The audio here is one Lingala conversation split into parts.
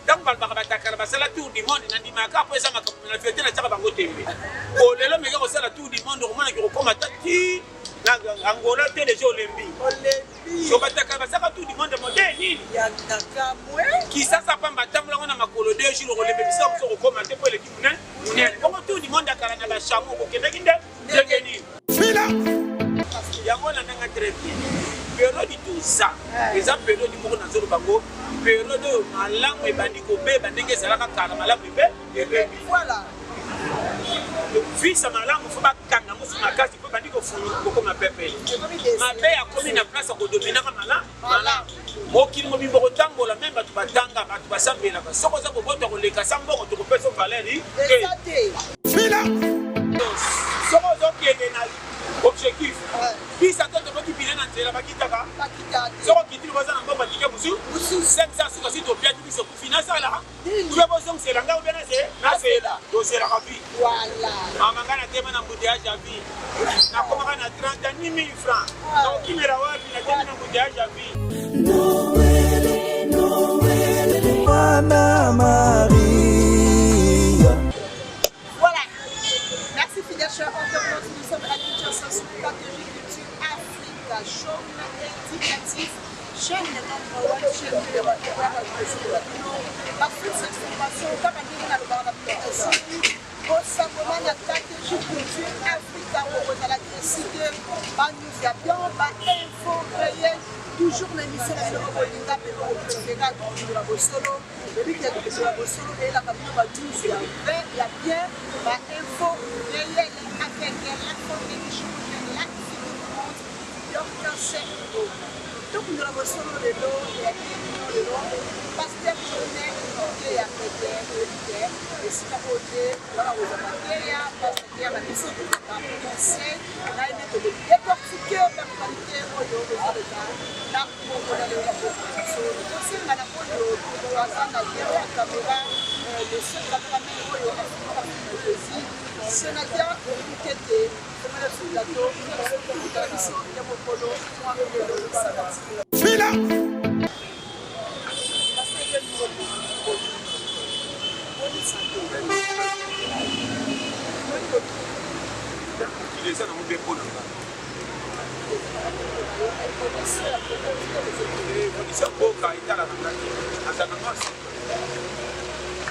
Donc balbaka bataka basala tour du monde na ndimaka après ça na fête na taka bango tembe. Ko lelo meka ko sala tour du monde ko mona ki ko koma tati na Angola te les Olympiques. Olympique. So bataka basaka tour du monde moderne. Ya takamwe. Ki sasa pamba tamula na makolo 2 jours ko lembe bisa ko koma te pour l'équipe ne. Ko tour du monde akala na ba chameau ko kebeki nde. Degeni. Fila. Yango na nanga très bien. Période tout ça. Les ans période du monde dans zone bango. Période malango e bandiko beba ndenge zalaka kala malamu ebe. Voilà. Le fils à malango faut pas kanga musu makasi ko bandiko funu ko ma pepe. Mabe ya komi na place ko dominer mala. Mala. Mokili mo bimbo tangola même batu batanga batu basambela ba. Soko za ko boto ko leka sambo ko to peso valeri. Fila. Soko zo kiende na objectif. Puis ça te demande qu'il vienne dans la bakitaka. Soko kitili baza na mbomba dike musu. 500 sous si to bien tu se finance là. Tu vas besoin c'est là ou bien c'est là. Donc c'est la vie. Voilà. Amanga na tema na mbouteillage à vie. Na koma na 30 000 francs. Donc qui me rawa na tema na mbouteillage à vie. Noël, Anna Maria. Voilà. Merci fidèles chers internautes, nous sommes à Kinshasa sur Stratégie Culture Africa, show indicatif. Chaîne de number one, chaîne de la parce que cette formation, comme on dit dans le bar d'application, au Samoa, la stratégie culture Africa, on a la cité, par nous y a bien, par info, réel, toujours l'émission de l'Obolinga, mais on peut faire de la Bossolo, le week-end de la Bossolo, et la famille va nous y a bien, par info, réel, avec l'info, l'émission, l'activité du monde, donc c'est tout le monde solo de l'eau et de l'eau parce que journée et après et si la beauté voilà aux amateurs parce qu'il y a la mission de conseil on a aimé de décortiquer par qualité au lieu de là pour on a le conseil on a la photo on a la caméra le seul caméraman au lieu de c'est la guerre qui était Fila.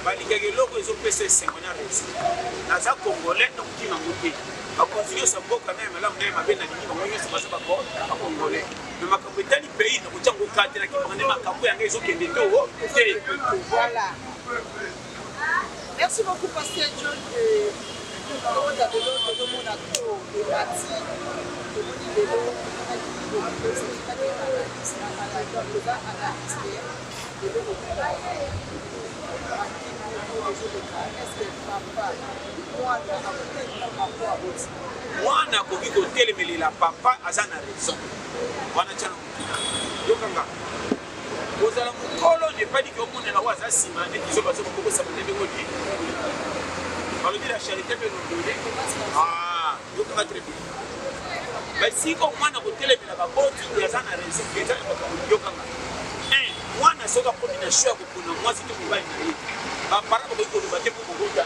Balikage loko ezo pese sengona resi. Naza congolais donc qui m'a monté. A continuer sa mboka na mala mwe mabena ni mwe so basa bako a congolais. Mais makambo etali pays na kutango kate na kibanga ne makambo yanga ezo kende to. Voilà. Merci beaucoup pasteur John de Oda de mon acteur de Bati. De mon idéo mwana koki kotelemelela papa aza na raison wana tiana yokanga kozala mokolo nepaliki omonela oyo aza nsima nde kizo bazo bakokosama nde ndengoli balobi la charité mpe londole yokanga très bien basiko mwana kotelemela baboti aza na raison eza na makambo yokanga mwana soki akomi na sho ya kopona mwasi te mobali na ye bapara bakoki koloba te mpo mokota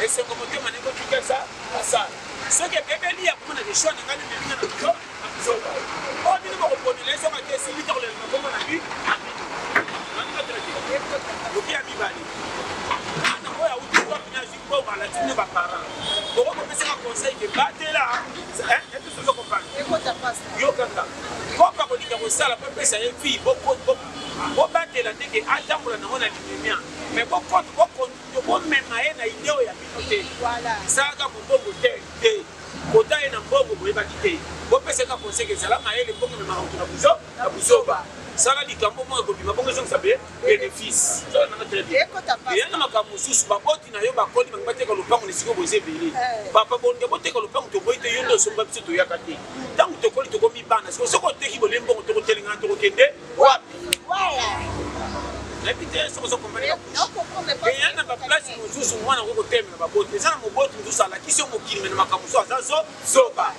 ye esengo motema na ekotika esa asala soki ebebeli ya komona ke sho na ngai melinga na biso na bisoka oyo bino bakoponela ye soki ate esili te kolela makombo na bi yoki ya mibale ana oyo awuti wapi na zwi mpo balatine baparent okokopesaka conseil ke batela epesozo kopana yokanga kopa kolinga kosala mpo epesa ye fille bobatela ndenge atambola nango na limemia mais bomema ye na ideo ya bino te salaka mobongo te kota ye na mbongo boyebaki te bopesaka konseke ezala mayele mbongo memaka moto na buzoba sala likambo moko ekobima bongo ezongisa bénéfice eya na makambo mosusu baboti na yo bakoli bangi bateka lopango na esika boza ebele papa bonde boteka lopango toboyi te yo nde osomba biso toyaka te ntango tokoli tokomi bana soki oteki bole mbongo tokotelengana tokokende wapi nayebi te soki ozokombaneka eya na baplace mosusu mwana oko kotemela baboti, mais ça n'a pas de moboti mosusu alakisi yo mokili me na makambo mosusu aza zoba.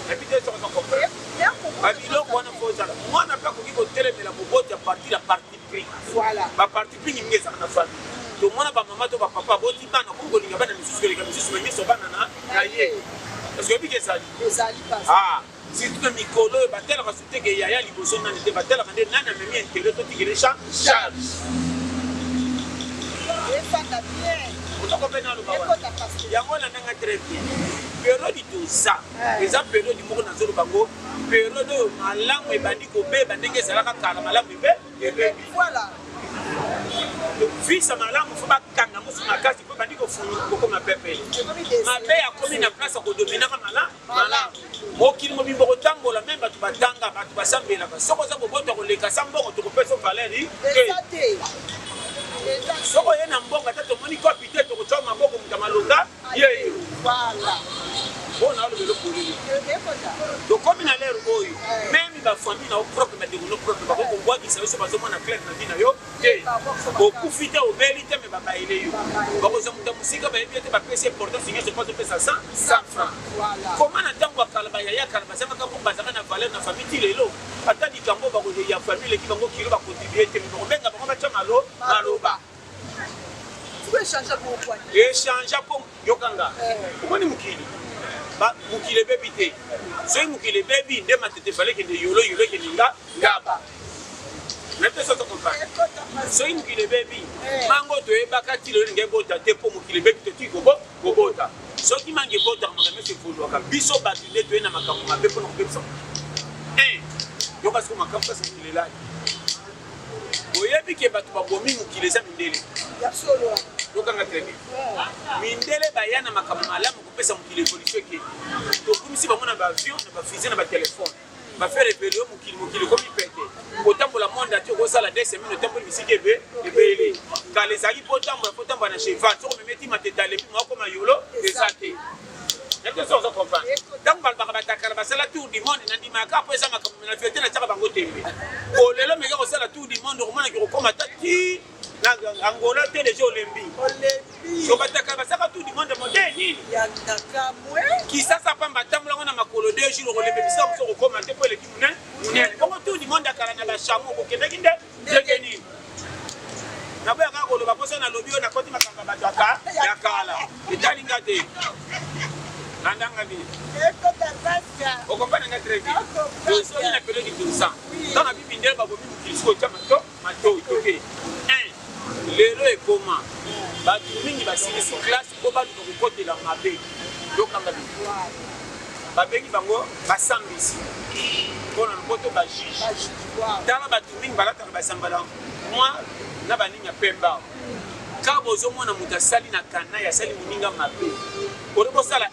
Habité sur son compagnon. Babylone, moi, on n'a pas compris que tel est la bobote à partir de la partie pris. Voilà. La partie pris, il y a une famille. Donc, moi, ma maman, ma papa, bon, tu vas dans le Congo, il y a des musiques, les musiques, les musiques, parce que oui, que ça dit. Ah, si tu me micro, batel va sauter que Yaya Liboso n'a été batel, on a nana même intérêt, toi, tu es charge. Il y a un très bien. Période de ça, les périodes du monde dans le Bango, période de malam et bandiko bébé, bandé, c'est la carte, malam et bébé. Voilà. Le fils à malam, il faut pas qu'un amour sur ma case, il faut bandiko fou, comme ma pépé. Ma paix a commis la place au domaine malam, malam. Moi qui me bimbo tango, la même, tu vas tanga, tu vas s'embêter là-bas. Sans que ça vous vote, on les casse en bon, tu peux faire son valet. Soko ye na mbonga tata moni ko pité to choma mboko mtamalonga ye voilà bona le polili donc comme na l'air boy même ba famille na propre mais de no propre ba ko ngwa ki se ba zo mona clair na dina yo te ko kufita o belite me ba baile yo ba ko zo musika ba yete ba pese important signer se passe pesa 100 francs voilà comment na tango kalaba ya kalaba sama ka ko bazaka na valeur na famille tilelo ata di kambo ba ko ya famille ki bango kilo ba contribuer te mo benga ba ba chama lo maloba échanger pour quoi échanger pour yokanga comment ni mukili ba mukile baby te so mukile baby nde matete fallait que de yolo que ninga ngaba maintenant ça te comprend so mukile baby mango to e bakati lo nge bota te pour mukile baby te tiko bo bota so ki mangi bota mo me se fulu ka biso batinde to na makambo mabe pour no bebisa yo parce que makambo ça c'est il est là oyebi ke batu babomi mukile za mindele ya solo lokanga trebi mindele bayana makambo malamu kopesa mukile évolution ke to kumisi bamona ba avion na ba fusée na ba téléphone ba faire révéler mukile comme pete otambola monde ati okosala 2 semaines otambola misiki ebele kale zaki potambola na cheval soko memeti mateta lebi moko mayolo desate quelque chose on comprend donc balbaka batakala basala tour du monde na ndimaka po eza makambo na fete na tsaka bango tembe o lelo meka kosala tour du monde komona ki kokoma tati na Angola te les Olympiques so batakala basaka tour du monde moderne ya nakamwe ki sasa pamba tamula ngona makolo 2 jours olembe bisa ko kokoma te po le kimune munene bongo tour du monde akala na ba chameau ko kende kinde degeni na boya ka ko lo baposa na lobio na koti makanga bataka ya kala itali ngate Nandanga bi. O comprendre nga très bien. Donc so ina période de ça. Dans la Bible ndel babo mi kisko chama to mato toke. Lelo e comment? Ba mingi ba sisi classe ko ba ko côté la mabe. Donc nga bi. Ba bengi bango ba sambisi. Bona nkoto ba juge. Dans ba mingi ba la ba sambala. Moi na ba ninya pemba. Kabo zo mona mutasali na kana ya sali muninga mabe. Ore sala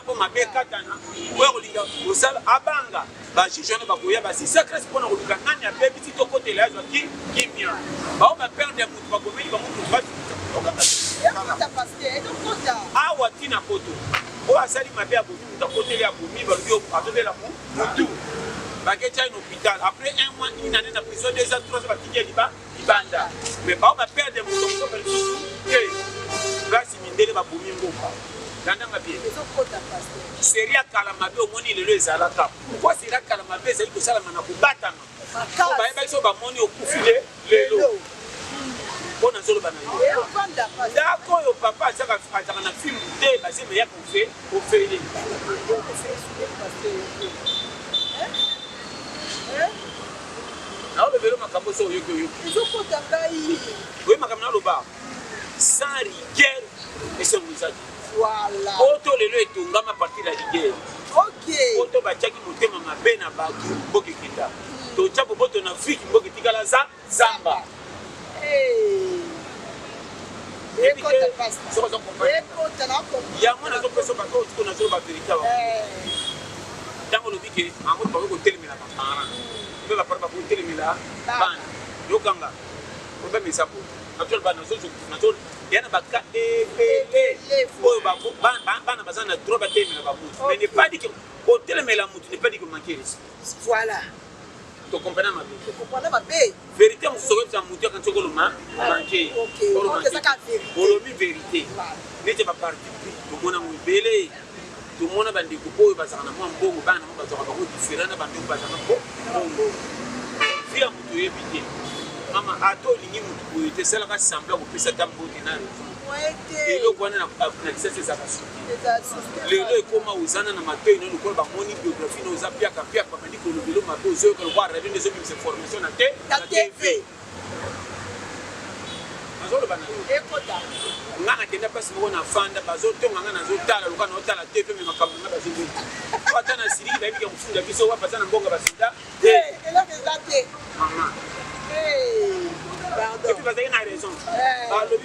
pour ma bekatana ou linga osala abanga ba jijone ba koya ba si secret pour na koluka nani abe biti to côté là qui bien ba on va perdre mutu ba komeli ba mutu ba okata pasteur donc kota awa tina koto o asali mabe abomi mutu côté là abomi ba yo atobela la mutu ba ke tcha hôpital après un mois une année na prison 2 ans 3 ans ba tiye libanda mais ba on va perdre mutu ko ba et grâce mindele ba bomi ngomba Nandanga bien. Seria kalamabe omoni lelo ezalaka. Pourquoi seria kalamabe ezali kosala na kubatana? Ko ba eba so ba moni okufile lelo. Bona zolo bana yo. Ndako yo papa ataka na film te ba se meya ko fe o fele. Na o levelo makambo so yo yo. Zoko takai. Oui makambo na lo ba. Sans rigueur et sans usage. Voilà. Auto lelo etongama partir la rigueur. OK. Auto bachaki motema mabe na batu boki kita. To chapo boto na fiki boki tikala zamba. Écoute passe. Écoute na ko. Ya mona zo peso bako ko na zo ba verita ba. Tango lo bike amot ba ko telemela ba para. Be ba para ba ko telemela ban. Yo kanga. Ko ba misapo. Naturel ba na zo naturel yana baka bana bazana trop batemela ba mutu mais ne pas dit que au telemela mutu ne pas dit que manquer voilà to comprendre ma vie to comprendre ma vie vérité on se retrouve en mutu quand tu le manquer OK ça ka vérité vérité ne te pas partir to mona mu belé tout le monde a bandé coupeau et bazar na moi mbongo bana mo bazar ba ko différent na bandé bazar na ko mbongo via mutu yebité mama ato lingi mutu ko te sala ka sembla ko pesa tambo na et le quoi na accès c'est ça le comment uzana na matoi no ko ba moni biographie no za pia ka ba mandi ko lo ma ko zo ko voir revendre des informations na TV azolo bana ekota nganga kenda pasi mo na fanda bazo tonga ngana zo tala luka no tala TV me makambo na bazo pata na siri ba bika mfunda biso wa pata na mbonga basinda ela ke zate mama pardon et puis bazali na raison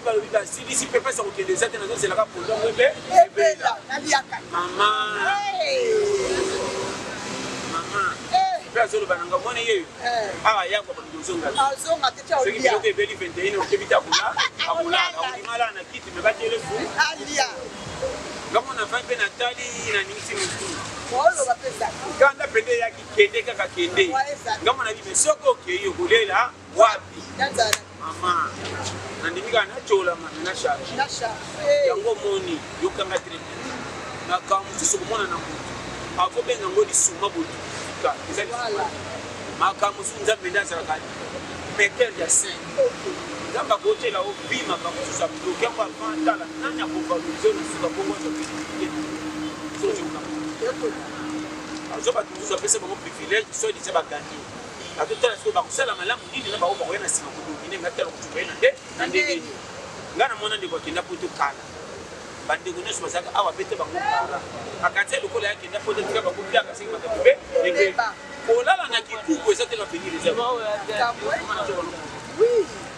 balobi ba siri si pepe sa ko kende zate na zo c'est la ka pour donc bébé bébé mama mama azolo bananga mone ye aba yango ba ndozonga azonga tete o lia ce qui beli 21 o kebita kula akula akimala na kiti me ba telefu alia ngamo na fa pe natali na ningisi mutu bolo ba pesa kanda pende ya kikende kaka kende ngamo na bibe soko ke yo kulela wapi mama na ndimika na chola mama na charge yango moni yokanga trete na kamutu sokomona na mutu ako benga ngodi suma botu makambo nzambe ndazalaka meter ya saint nzambe akotela obima bakosusa bloke yango avantala nani akovalorize nosuka bongoazo bato mosusu apesa bango privilège so dise baganye atotala siko bakosala malamu nini na bango bakoya na nsima kodomine ngatala kocuba ye na ndenge nga na mwana ndeko akenda po tokala bandeko nyonso bazalaka awa bete bango para akantia lokola yakenda po tetika bango biaka seki makambo be kolala na kikuku eza te bavenir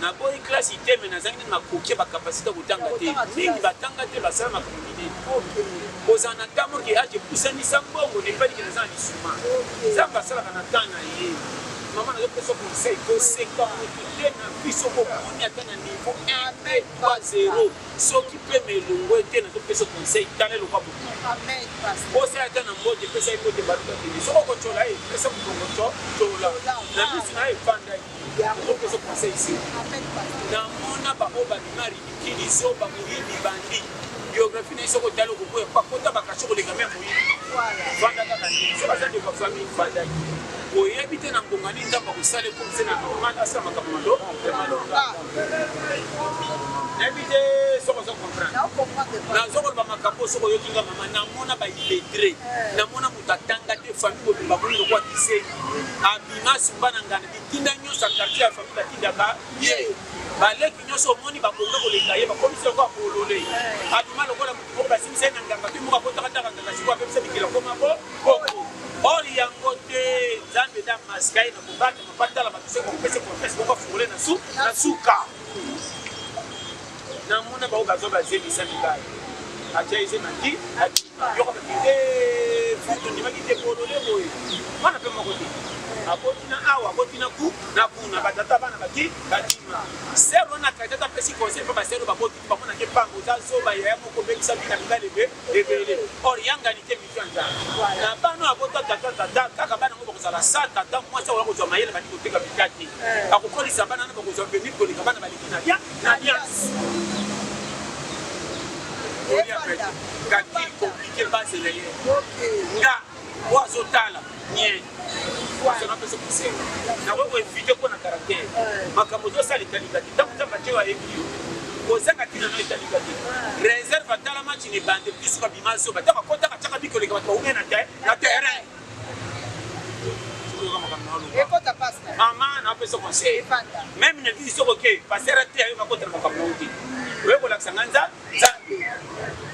na boyi klase iteme nazangi nini makoki bakapasité kotanga te mingi batanga te basala makambo minene kozala na ntango ke age epusanisa mbongo nepaliki naza na lisuma nzambe asalaka na ntan na ye mama nazopesa conseil koseka motu te na biso kokoni ata na niveau 1-3-0 soki mpe melongo ete nazopesa conseil tala elokwa botu osala ata na mbote epesa ye kote baluka tene soko kocola ye epesa mokongo cola na biso na ye efanda ye nazopesa conseil isi namona baoyo babima ridikili so bamoyini bandi biographie na ye soko tala okoboya pakota bakashe koleka me moyini fanda kaka nini so baza ndeko famille fandaki oyebi te na ngongani nzambe akosala ekomise na normal asala makambo malonga nayebi te soko ozo comprendre nazokoloba makambo soko oyokinga mama namona baillettré namona moto atanga te famille mobimba moni lokwa kiseni abima sumba na ngana bitinda nyonso ya quartier ya famille batindaka ye baleki nyonso omoni bakonga koleka ye bakomisi lokwa bolole abima lokola motu moko basimisa ye na nganga te moko akotakataka nganga siko apepisa mikila komako koko or yango te nzambe da maskai na kobata mapatala batuse kopesa confesse boko fungole na suka namona bao bazo bazebisa mikai atia eze naki yoka bakite futu ndimaki te bolole boye wana mpe moko te akotina awa akotina ku na kuna batata bana baki batima sero na katata pesi conseil mpe basero bakoti bakona ke pango ozazoba yaya moko bekisa bina mibale ebele or yangani te mitu ya nzambe na bano abota tata kaka bana ngo bakozala sa tata mwasi akola kozwa mayele bandi koteka bika te akokolisa bana na bakozwa venir koleka bana baleki na bien na alliance kaki komplike basele ye nga wazotala nye wasonapesa kusema na wewe evite kuwa na karaktere makambo zosalikalinga te ntango nzambe atie wayebi yo kozanga ntina no etalika te réserve atala match ne bande biso babima zoba ntango akotaka tiaka bikoleka bato baume na terrain mama napesa conseil même ne visi soko ke pasera te ayo bakotela makambo te oyekolakisa nga nzambe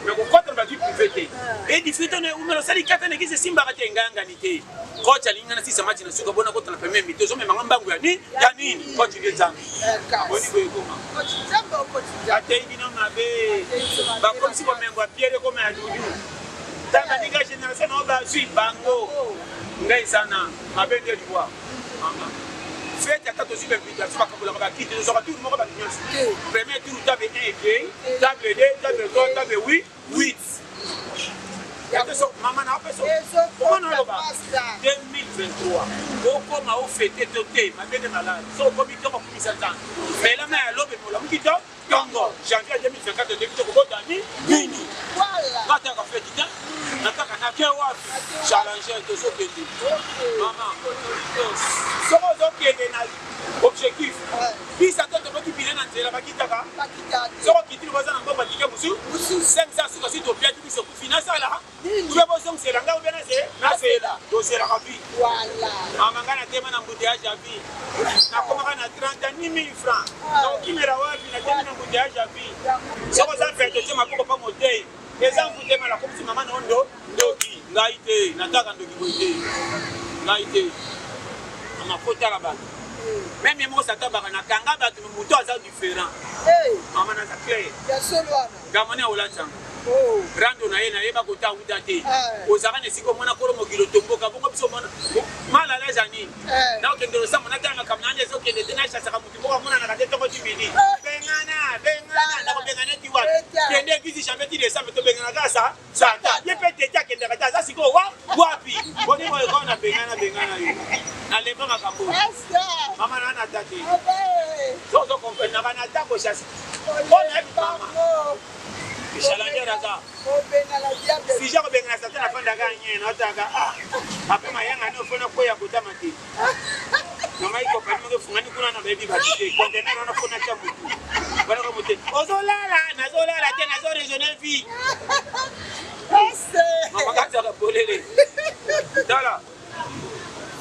me kokotela bazwi privé te edifite ne umelo osali kata negise esimbaka te engayangani te coach alinga na sisa match na suka bona kotala premier mi tozomemanga mbangu ya nini coach nde nzambe boni boyekoma atei bino mabe bakomisi bomengo ya pierre koma ya dudu tanga ninga génération nao bazwi bango ngai sana mabe nde liwa fête ata tozwi bainvitation bakabolaka bakiti tozoka tour moko bato nyonso premier tour table 1 ekei table 2 table 3 table 8 mama na apeso omona oloba 2023 okoma ofete to te mabende malade so okomi to bakumisa nzambe melama ya lobe molamuki to tongo janvier 2054 debito kobota nini kataka feti te nataka nake wapi challenger tozokende mama soko ozokende na objectif bisa to tokoki bile na nzela bakitaka soko kitili baza na mbongo bakike musu 500 suka si topia tu biso kufinansa ala tue bozongisela nga obia nasela tozelaka vi mama nga natema na mbuteyage ya vi nakomaka na 30 000 francs nakokimela wapi natemi na mbuteyage ya vi soko oza fete tie maboko mpa motei eza mbutema nakomisi mama nondo ndoki ngai te nataka ndoki boye te ngai te amakotala bato même moi ça tabaka na kanga bato muto aza différent mama na clair ya solo wana gamane olatanga rando na ye na yeba kota uta te ozaka ne siko mona kolo mokilo tomboka bongo biso mona mala la jani na okende sa mona tanga kamnanje zo kende tena chasa ka mutu boka mona na kate toko tibini bengana na ko bengana ti wa kende bizi chambe ti de sa meto bengana ka sa ta ye pete ta kende ka sa siko wapi boni mo ko na bengana yo na leba makambo mama na tate zo comprendre na bana ta ko chasa ona mama challenger aka si jako bengana sa tena fanda ka nyene otaka ape mayanga no fona ko ya kutama ti mama iko pa mo fungani kuna na baby batite container na fona cha mutu bana ko mutu ozolala nazolala tena zo regional vie mama kata ka bolele dala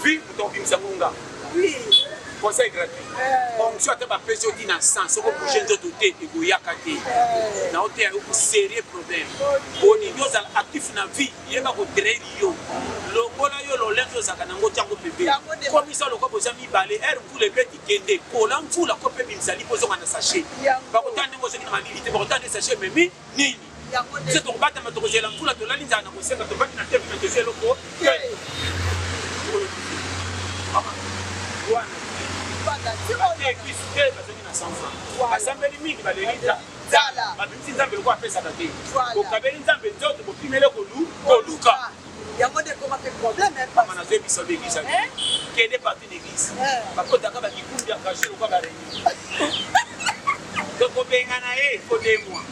vie mutombi msamunga conseil gratuit fonction ata bapesi oti na sens oko bouge nzoto te ekoyaka te na oteya yo sérieux problème oningi ozala actif na vie yeba kotraire yo longola yo lolenzo ozalaka nango ntango bebe komisa lokwa boza mibale ere mvula ebeti kende kola mvula ko mpe bimizali pozonga na sachet bakotala ndenge ozongi na malili te bakotala nde sachet memi nini se tokobatama tokozela mvula tolali nzala na kosenga tobandi na te na tozo eloko basambeli mingi balelita babimisi nzambe loko apesaka te kokabeli nzambe nzoto bopimele koluka yango nde komaka problème mama nazoyebisa beglise kende parti d'église bakotaka bakikumbi ya kashe lokwa bareuni tokobengana ye fo 2 mois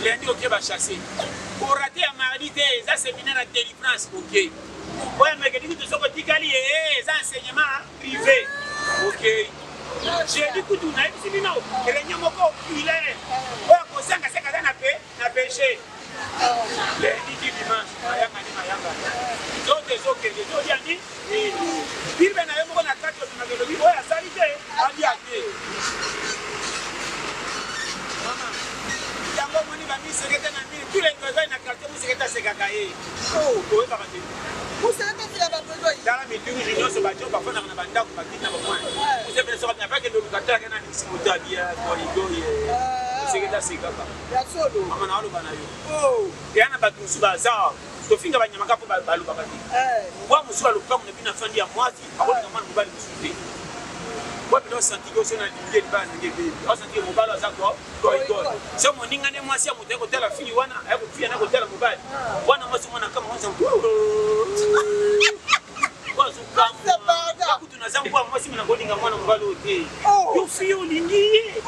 lendi oke bachasse korate ya mardi te eza séminaire ya délivrance oke oyo mekedi kutu soko tikali eza enseignement privé ok jeudi kutu nayebisi bino elenye moko oculaire oyo akosanga seka aza na péché lendi ti dimanche mayanga zote ezokende ezolia ni bible na ye moko na kati obimaka elobi oyo asali te alia te yango omoni bamisekete na mini tous les besoins na quartier mosekete asekaka ye oyebaka te tala mitungi nyonso bato bafandaka na bandako bakiti na bamwana osepelesoka apakende olukatalaka na nisimoto abia koligoye osekete asekaka mama na oloba na yo eya na bato mosu baza tofinga banyamaka mpo balobaka te bwa mosu balopango na bino afandi ya mwasi akolinga mwana mobali mosu te wabino osantiki oso na lingi elibala nange bebi osantiki mobali aza koigol so moninga nde mwasi ya moto ayekotala fili wana ayekofia na kotala mobali wana mwasi mwana kama wanza wazukamuakutu naza mbwa mwasi mina kolinga mwana mobali oyo te yo fili olingi ye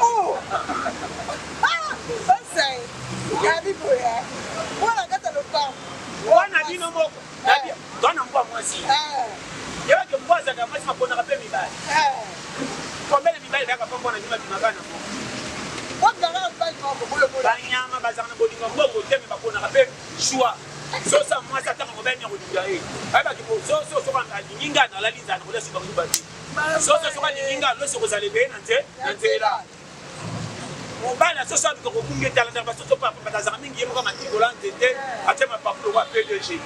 wana bino moko twana mbwa mwasi yewake mbwa azaka mwasi maponaka mpe mibali kombele mibali bayaka mpo mbona ndima bimaka na banyama bazaka na bolingo mbongo te me baponaka mpe shwa sosa mwasi atanga mobali ya kolinga ye ayebaki soso soka alingi nga nalali nzala nakolia soka koyuba te soso soka alingi nga loso kozala ebeye na nzela mobali asoso aluka kobunga etala basoso bazaka mingi ye moko matikola nzete ate mapapulo kwa pdg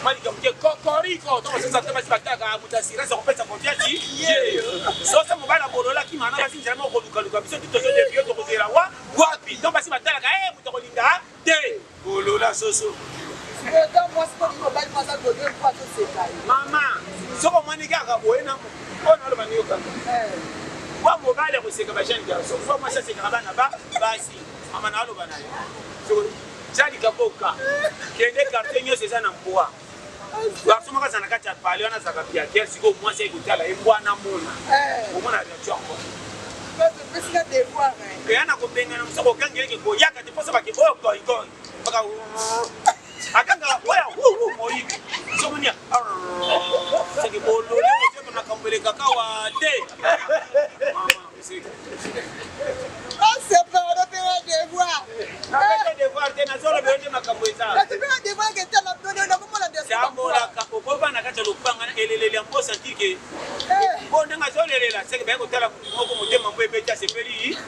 malika moke kokoriko tokososa te basi bataka moto asirasi akopesa konfiansi ye soso mobali abololaki mana basi nzela moko kolukaluka biso ti tozodevio tokozela wapi donc basi batalaka moto akolinga te bolola soso mama soko omoni kaka boye na oyo naloba niyokanga wa mobali akoseka bajane garso fo mwasi asekaka bana basi mama na aloba na yo jalika boka kende quartier nyonso eza na mbwa garso moko aza na kati ya pale wana azalaka piatere sikoyo mwasi ayekotala ye mbwana mona omona reaction yango eya na kobengana mosoko okangeleke koyaka te mposa bake oyo koikoi baka akanga oya moyibi somonia seki bolo le seki nakambele kakawa te c'est pas le devoir. le devoir te na zolo bende makamboza Le devoir que tu as donné na komo na devoir. Sambola ka okoba na kata lupanga elelele mposa tike bonde ngazolelela seki ba ko tala moko motema mbebe ta sepeli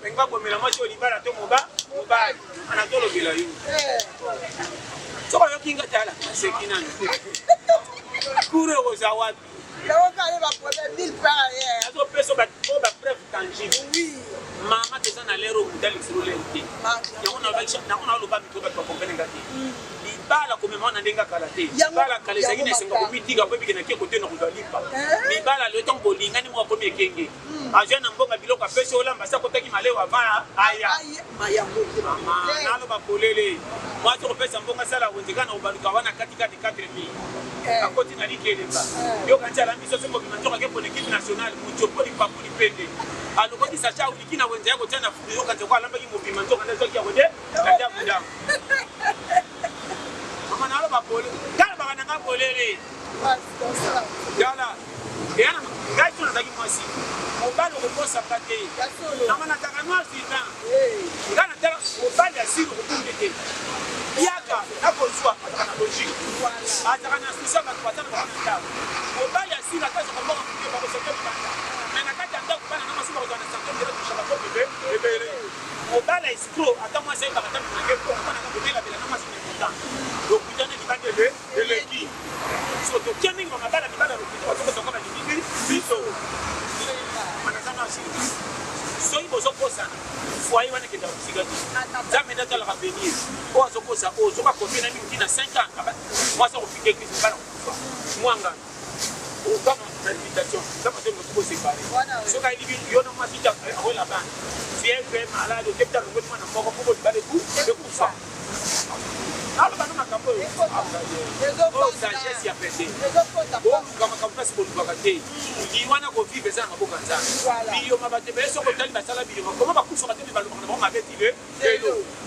benga komela macho libala to mobali ana zolo bila yo soko yo kinga tala seki nani kure ko za wapi Là on va aller pour 1000 par ailleurs. azo peso ba preuve tangible Oui. mama teza na lero mudali sirolente yango na bakisha na kuna loba mitoba kwa kompene ngati libala komemana ndenga karate bala kalezaki na senga komitika po bikena ke kote na kudalipa libala le temps bolingani mo ko miekenge aje na mbonga biloko apesi olamba sa kotaki malewa va aya mama nalo ba polele mwato kopesa mbonga sala wenzekana obaluka wana katikati 4000 akoti na likeleba yo kancha la miso sembo bimanjoka ke pour l'équipe nationale muchopo li papuli pende aloko di sacha uliki na wenza yako tena fuyo kanza kwa lamba ki mo bimanjoka na zoki ya wode kaja muda mama nalo ba pole kala ba nanga polele yala yana gaito na zaki mwasi obalo ko posa pate na mana taka mwasi na ngana tala obalo asiri ko kumbe yaka akozwa na logique ataka na sisa ba kwatana ba nda obalo asiri akazo ko mbonga mke ba ko seke banda mais nakati anda ko bana na masuba ko na santo ndelo kushaka ko bebe obalo escro ata mwasi ba kata na ke ko bana ka bebe bila na masuba nda donc kutana ni bande le qui so to kemi ngoma bala ni bala ko to ko ba ni biso manazana asiri so ibo zo posa foyer wana kenda usigati jamais data la revenir o zo posa o zo ba kopi na mingi na 5 ans moi ça ofike Christ bana mwanga o kama na invitation kama tu mko séparé so ka ili yo na mafita o la bana fièvre malade o kepta ngo mwana moko ko ba de ku de ku fa alors bana makambo o sagesse ya pete o kama kama si bolu bakate ni wana ko vivre ça maboka nzana biyo mabate beso ko tali basala biyo comment ba kufa batemi ba lokana ba mabeti le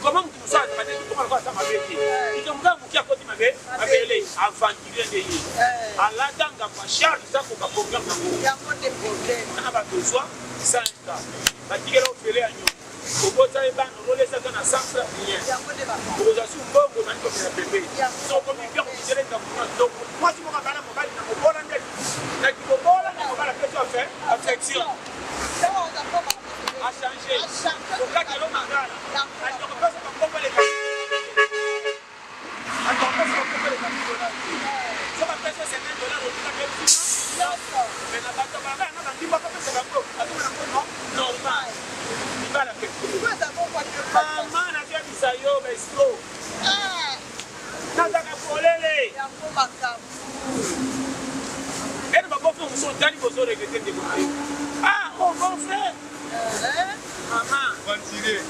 comment mtu sa ba ne ko ba ta mabeti ikamga mukia ko di mabe abele avanturer de yi ala danga kwa charge ça ko ba programme nango ya mo de problème na ba besoin 5 ans ba tigelo fele anyo Obota eba no role sa na sansa bien. Oza su mbongo na niko na pepe. So ko mi pia ko jere nda ko donc moi si mo ka bana mobile na mobola ndé. Na ki mobola na mobile que tu as fait affection. A changer. Donc là que l'homme magala. A donc pas ça comme les gars. A donc pas ça comme les gars. Ça va passer $50 au total de mais na bato ba na ba ndimba ko pesa bango. A donc na non normal. Ibala ke. Mama na dia bisayo besto. Nada ka polele. Ya mo makam. Et ba bofu so tali bo so regretter de côté. Ah, oh mon frère. Maman, Continuez.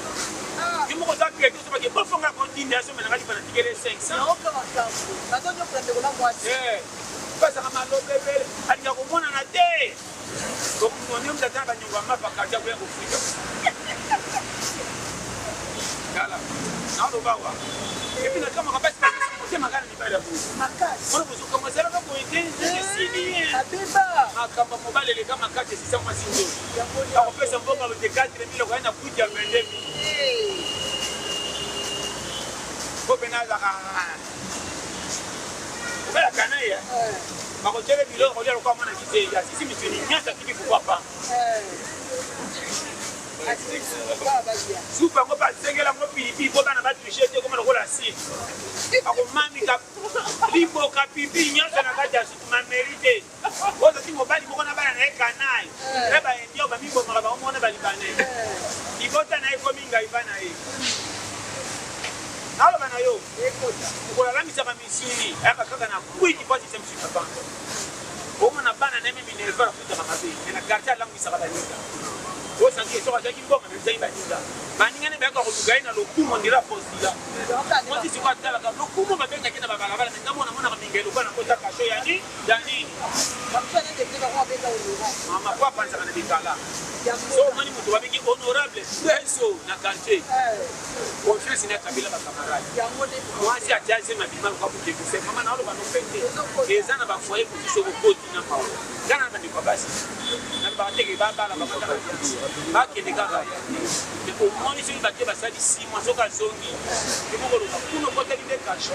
qui me regarde que tout ça que bofu nga continuer so mena ka dipana tikele 500. Na oka makam. Na donyo prendre ko na mwasi. Pasa kama lo bebe, alija kumona na te. Donc on est mtata ba nyumba mapa ka ja kwa Afrika. Kala. Na ndo bawa. Epi na kama kabisa sema gani ni baada bu. Makasi. Mbona bozo kama zera ka kuite sidi. Abiba. Akamba mobile le kama kate sisa mwa sinjo. Ako pesa mbonga wa de 4000 kwa ina kuja mendemi. Ko benaza ka. Bela kanaya. Bako tele bilo ko lero kwa mwana kite ya sisi mitini nyata kibi kwa pa. Super ngo ba segela ngo pipi bo bana ba tushete ko mara si. Ako mami ka libo ka pipi nyata na kaja su ma merite. Oza ti mobali mo na bana na kanai. Eba ndio ba mibo mara ba mo na ba libane. Ibota na iko minga ibana hii. Nalo bana yo. Ko la misa ba misuni aka kaka na kuiji kwa sisi mshika bando. Omo na bana na mimi nerva kuja mamabe. Na karta langu isabadalika. Osa ngi so aja kimbonga na zaimba dinga. Maningane be ka kugai na lokumo ndira postila. Mo ti sikwa tala ka lokumo mabenga kina babalabala na ngamo na mona mingelo bana kota kasho yani. Yani. Kamsha nende kwa kwa beka uliwa. mama kwa panza kana bikala so mani mtu wabiki honorable beso na quartier confiance na kabila ba camarade mwasi ajaze mabima kwa kukifisa mama na wale banopende ezana ba foyer kutisho kokoti na pawa kana na ndiko basi na ba teke baba na baba ba kende kaka mais au moins ils ont battu basali 6 mois soka zongi ndimo ko kuno ko teli de cash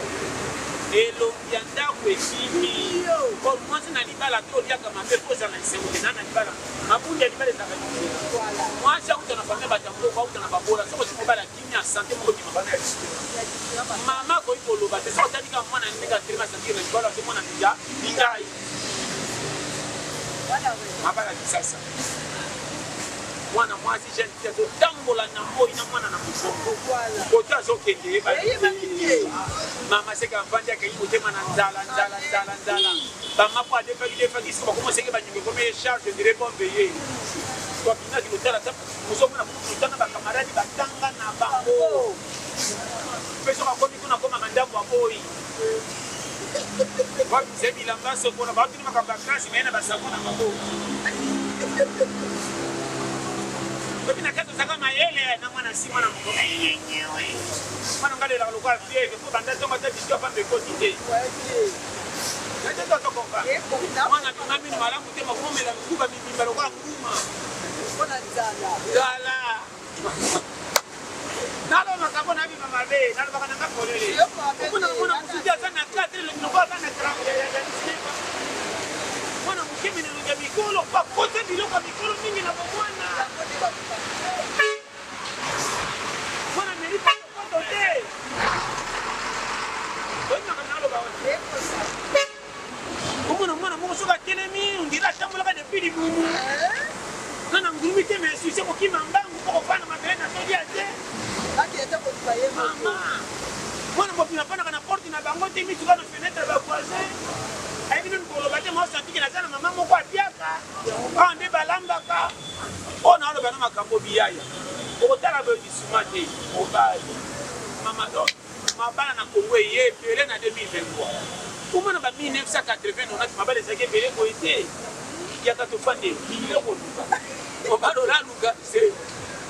elo yanda kwekimi kwa mwanzo na libala to dia kama pepo za na semu na libala mabundi libala za voilà mwacha utanafanya batambo kwa utanababola soko sikubala kimya santé moko kimabana mama ko ipolo bate so tandika mwana ndika trima santé na libala so mwana ndia ngai voilà mabala kisasa mwana mwasi jeune to tambola na moi na mwana na msongo voilà kota zokende ba mama seka mfanja ke yimutema na nzala ba mapo adefa kisi ba commencer ke ba nyingo comme charge de répondre ye kwa bina ki mutala ta musomo na kutana ba camarade batanga na bango peso ka komi kuna koma mandamu aboi kwa mzebi lambaso kuna ba tuni makamba klasi mena basakona mabo kwa bina kato saka mayele na mwana si mwana mko yenyewe mwana ngale la lokwa fier que pour banda to mata disco pa de quotidien ndio to komba mwana tunami ni malamu tema kumela kuba mimba lokwa nguma bona zala nalo makabona bibi mama be nalo bakana ngakolele kuna kusudia sana kati ile lokwa kana krangu ya mwana mkimi ni ndio mikolo pa kote biloko mikolo mingi na bwana mwana meripa kwa tote bona kanalo bawa mwana mwana soka telemi ndira chamula de pili bumu nana ngumi te mais succès ko kimambangu ko fana mabena to dia te ati eta ko tsaye mama mwana mo pinapana kana porte na bango te mi tukana fenêtre ba voisin ay binu ko lo bate mo santi na sana mama mo kwa piaka ande balamba ka ona alo bana makambo biyaya ko tala be disumate o baye mama do mabana na Kongo ye pele na 2023 kuma na ba 1980 on a mabale zake pele ko ite ya ka to fande ile ko luka o bado la luka se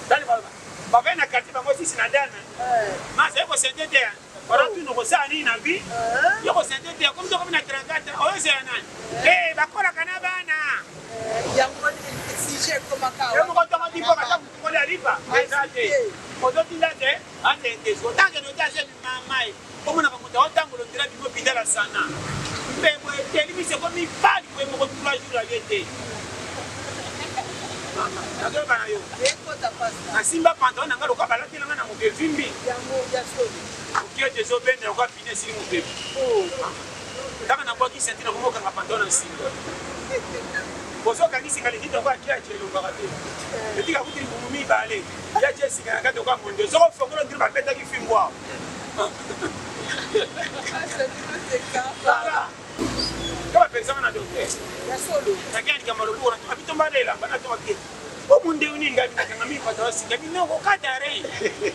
dali ba na katiba mo sisi na dana ma se ko sentete para tu no ko sa ni na bi yo ko sentete ko mto ko na trangata o se nani bakola kana bana ya mo si je ko makao yo mo ko to tipo ka ko le alipa exacte ko do tindate ande ngeso tange no tase mama como na bamuta otangulo ndira bimo bidala sana bebo telemise ko mi pali ko mo ko 3 jours à l'été nagero bana yo eko ta pasta asimba pantalon nanga loka balatela nga na mo bevimbi yango ya sodi okio dezo bende ko pine sili mo bebi kama na boki sentina ko mo kanga pantalon nsimba bozo kanisi kali hito kwa kia chelo kwa kati etika kutiri mumumi bale ya jesi kana kato kwa mondo zo fongolo ndiri bapeta ki fimbwa kama pesa na docteur ya solo takani kama lobo na apito mbalela bana to ke o munde uni ngami na kanga mi pata wasi ngami no ko katare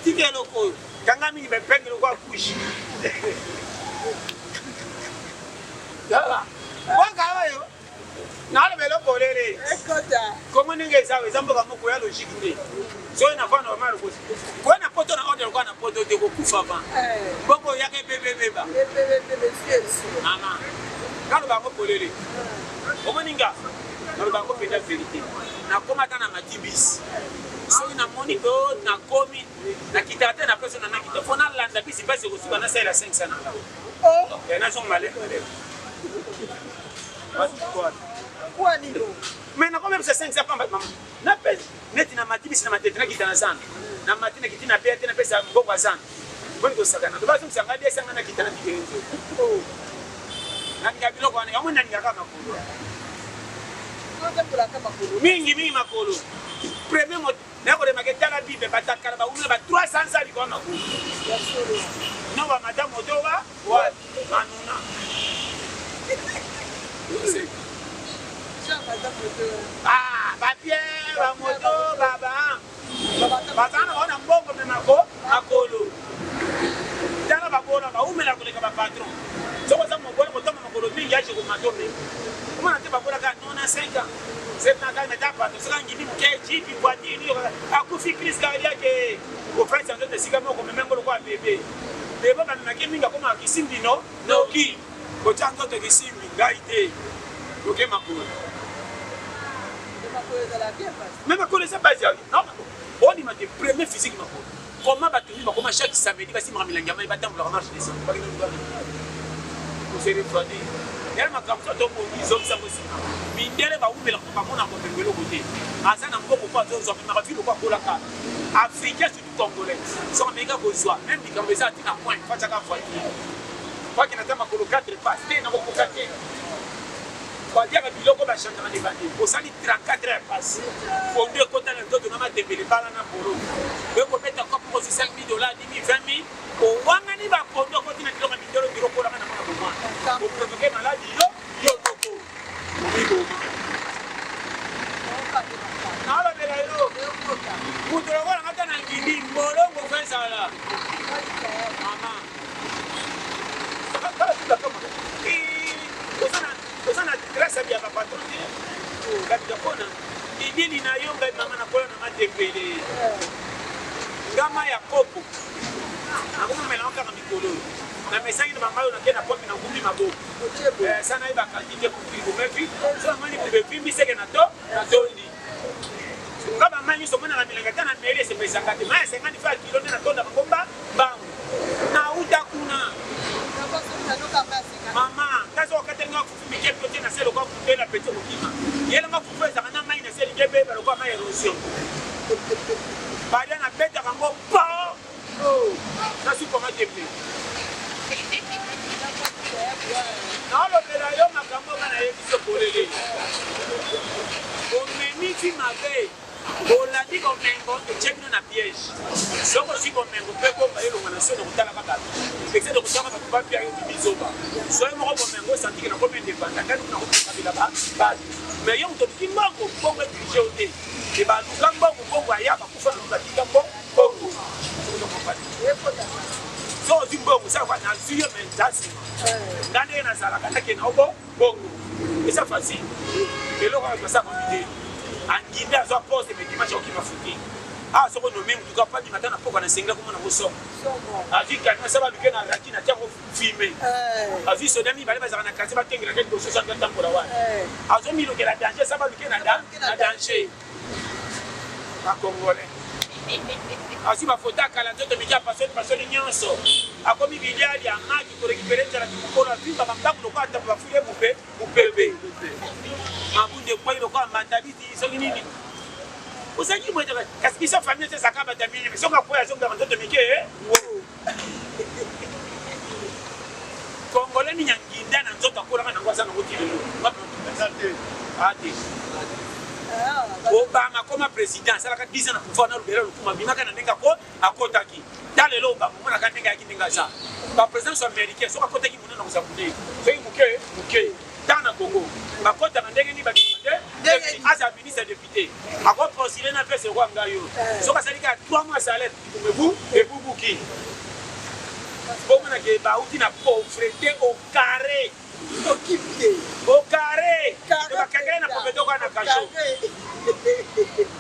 tike loko kanga mi be pengelo kwa kushi dala wanga wayo na le lo bolere ekota como ninguém sabe zambo kama ko ya logique ndi so ina fa normal ko ko na poto na order ko na poto de ko kufa ba bongo yake bebe ba mama quand on va bolere o moninga on va ko penda vérité na koma tana matibis so ina moni do na komi na kitata na personne na kita fona landa bisi basi ko suba na sala 500 na oh et na son malé quoi ni mais na comme c'est 500 pas maman na pèse net na matibis na matete na kitana sana na matina kitina pete na pesa mboko sana boni ko sakana to ba sum sanga dia sanga na kitana tikenzo oh na ngabilo kwa nga mwana ngaka makolo mingi makolo premier mot na ko de maketala bibe batakala ba una ba 300 sali kwa makolo no ba madame odoba wa manuna papier ba moto baba batana ona mbongo me makolo tana ba bona ba umela koleka ba patron soko za mo bona ko toma makolo mingi aje ko matome kuma na te ba bona ka nona 5 ans c'est na ka na tapa to sanga ngini mkeji bi kwa dini akufi Chris kalia ke ko fanya ndoto sika moko memengo kwa bebe beba ba makeminga koma kisimbi no ki ko chango to kisimbi ngaite oke makolo même makolo ça base non on y m'a dit premier physique makolo comment ba tenir comment chaque samedi ba simra milanga ba tambola la marche descend pas que nous ko se refroidi yale makamto to ko izo ça aussi mindele ba umela ko mona ko bengelo côté azana ngoko kwa zo zo mema filo kwa kola ka africain surtout congolais sont méga besoin même di kambeza atina point kwa chaka fois kwa kinatama ko 4 passes tena ko 4 kwa dia ba biloko ba chantana de bandi ko sali 34 heures passe fondé kota na ndoto na matembele bala na bolo be ko beta ko pour $5,000 $10,000 $20,000 ko wanga ni ba kondo ko tina kiloma mindoro biro ko la na mona bomwa ko provoquer maladie yo toko ko ala bela yo mutoro wala ngata na ngindi molongo fensala mama Osana grâce à bien papa patron kabila kona idini na yonga mama na kola na matembele ngama ya kopo akoma melanga na mikolo na mesangi na mama na kena popi na ngumi maboko sana iba kandike kupigo mefi so mani kube vimbi seke na tondi ngaba mani so mona na milanga tana mele se pesanga te mai 55 kilo na tonda makomba bangu na uta kuna mama kazo katenga kufumike pote na selo kwa kutela pete mukima yela ngakufeza kana mai na selo ngebe ba kwa mai erosion baada na beta kango pa na suko matembe na lo bela yo makambo kana yekiso polele o memiti mabe Bola di komengo to check na piège. Soko si komengo pe ko ba yelo ngana so no kutala kaka. Excès de kutala ka ba pia yo bizoba. So mo ko komengo santi na ko mende banda kan na ko kabila ba. Mais yo to kimako bongo dirige ote. E ba lu kan bongo bongo ya ba ku fa lu ba tikambo bongo. So zimbongo sa kwa na suyo mentasi. Ngane na sala kana ke na obo bongo. Esa facile. Elo ka sa ko bidé. Anginde azo poste mais dimanche au kimafuki ah soko no même tuka pas du matin na poko na sengla comme na boso avi kana saba luke na raki na tiako filmer avi so demi bale bazana na kasi ba tengela ke do 60 ans pour la wa azo mi luke la danger saba luke na danger ba congolais asi ba fota kala nzoto media passion nyonso akomi biliali ya maki ko récupérer tala kikola vimba bambangu ko ata ba fuye mupebe mabunde kwa ile kwa mandabiti songi nini usaki mwe taka kasikisha familia sasa kama jamii songa kwa songa mtoto mike Congolais ni nyanginda na nzoto akora kana ngwa sana ngoti lelo ngapi asante ati Obama koma president sala ka 10 ans na pouvoir na rubera lukuma bimaka na nenga ko akotaki dalelo ba mona ka nenga yakindenga za ba president so américain so akotaki mona na kusabune so muke dans Congo ba kota na ndenge ni ba demande asa ministre député ako consiler na pese kwa ngayo so ka salika 3 mois salaire kumebu ebubuki bon na ke ba uti na pauvreté au carré au carré ba kagena na popeto kwa na kasho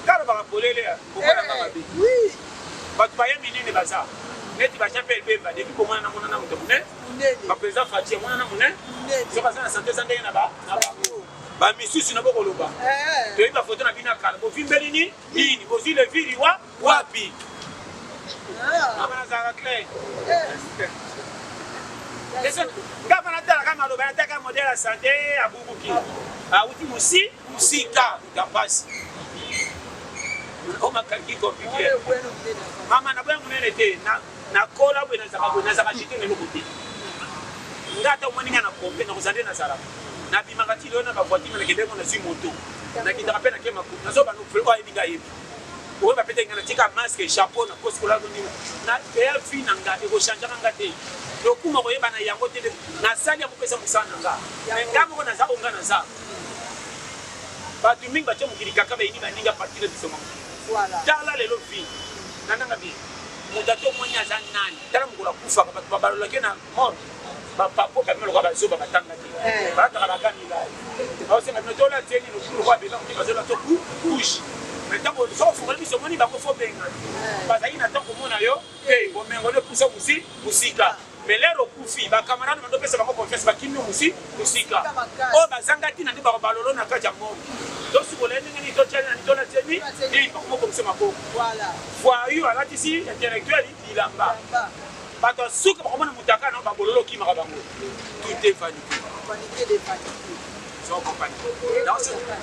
karo ba polele ko na mabi oui ba tubaye minene baza neti ba chapel bemba depuis ko mwana na mwana na mutomune ba président Fatia mwana na mune so ka sana santé santé na ba ba misusu na boko loba to iba photo na bina kala bo vimbeli ni bo zile viri wapi amana za clair gavana tala kama loba nataka modèle santé abubuki uti musika kapasi o makalki compliqué mama na bwa munene te na kola bwe na zaka chite ne lokuti ngata umaninga na kompe na kozande na sala na bimaka tilo na ba voiture na kende na si moto na kitaka pe na kema ku na zo ba no frego ayinga yebi o ba pete ngana tika masque chapeau na koskola ko ni na ya fi na nga e ko chanja nga te do kuma ko yeba na yango te na sali ya kopesa musana nga ngamo ko na za onga na za ba tuminga ba chomu kirikaka ba ini ba ninga partir de biso voilà tala lelo vi nananga bi mudato monya za nani tala mukula kufa ba balola ke na mort ba papo kamelo ka ba zo ba batanga te ba ta ka ba kanila aosenga bino tola tieni lokulu kwa belango te bazola to couche mais ntango sofungoli biso omoni bango fo benga bazali na ntango komona yo te bomengo nde pusa musika mais lero okufi bakamarade bandopesa bango confiance bakimi musika oyo bazanga ntina nde balolo na kati ya ngombe tosukola ndenge nini tola tieni nini bakomokomisa maboko voyu alatisi intellectuel bilamba bato asuka bakomona mutaka na babololo okimaka bango tout est vanité sans compagnie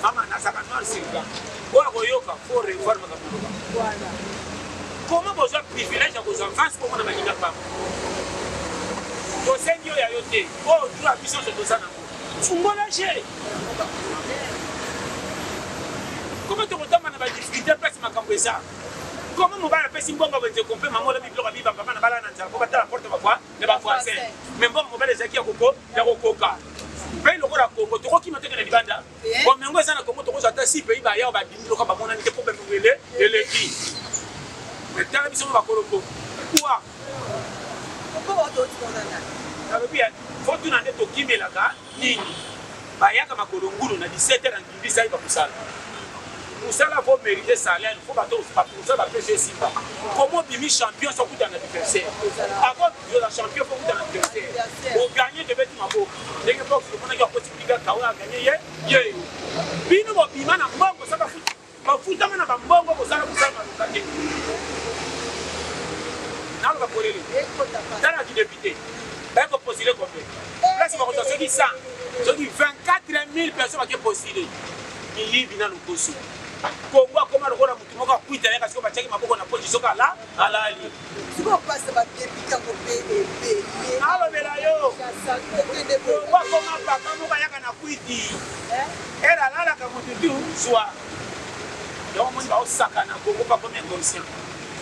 mama nazaka noir sirga oyo koyoka fo revoir makambo comment bozwa privilège ya kozwa avance komona balinga pamba tosengi oyo yayo te oyo tu abiso toza nango fungola je comment tokotamba na badifficulté place makambo eza comment mobali apesi mbongo benze kompe mama olobi biloko bibamba bana balala na nzala po batala porte bakwa ne bavoisin mais mbongo mobali ezalaki ya kokoka pays lokola Congo tokokima teke na libanda bomengo eza na Congo tokozwa ata 6 pays baya badimi biloko bamonani te po bemengwele eleki mais tala biso bakoloko kwa nalobi fo tuna nde tokimelaka nini bayaka makolo ngulu na 17 na ngimbi sai bakosala mosala fo mérite salaire fo bato bakosala bapese simba komo bimi champion sokuta na adversaire avant la champion fo kuta na adversaire oganye tebeti maboko ndenge box lomonaki akotiplika kawe aganye ye bino bobima na mbongo sa bafutama na bambongo kosala maluka te nalo bakolele tala kidepute bayako postule combien place bakozwa soki 100 soki 24 000 personnes bake postule miyibi na lokoso Congo akoma lokola mutu moko akwita yaka siko batiaki maboko na poche soki alali alobela yo Congo akoma papa moko ayaka na kwiti ele alalaka mutu tu zwa yango moni baosaka na Congo bakomi inconscient.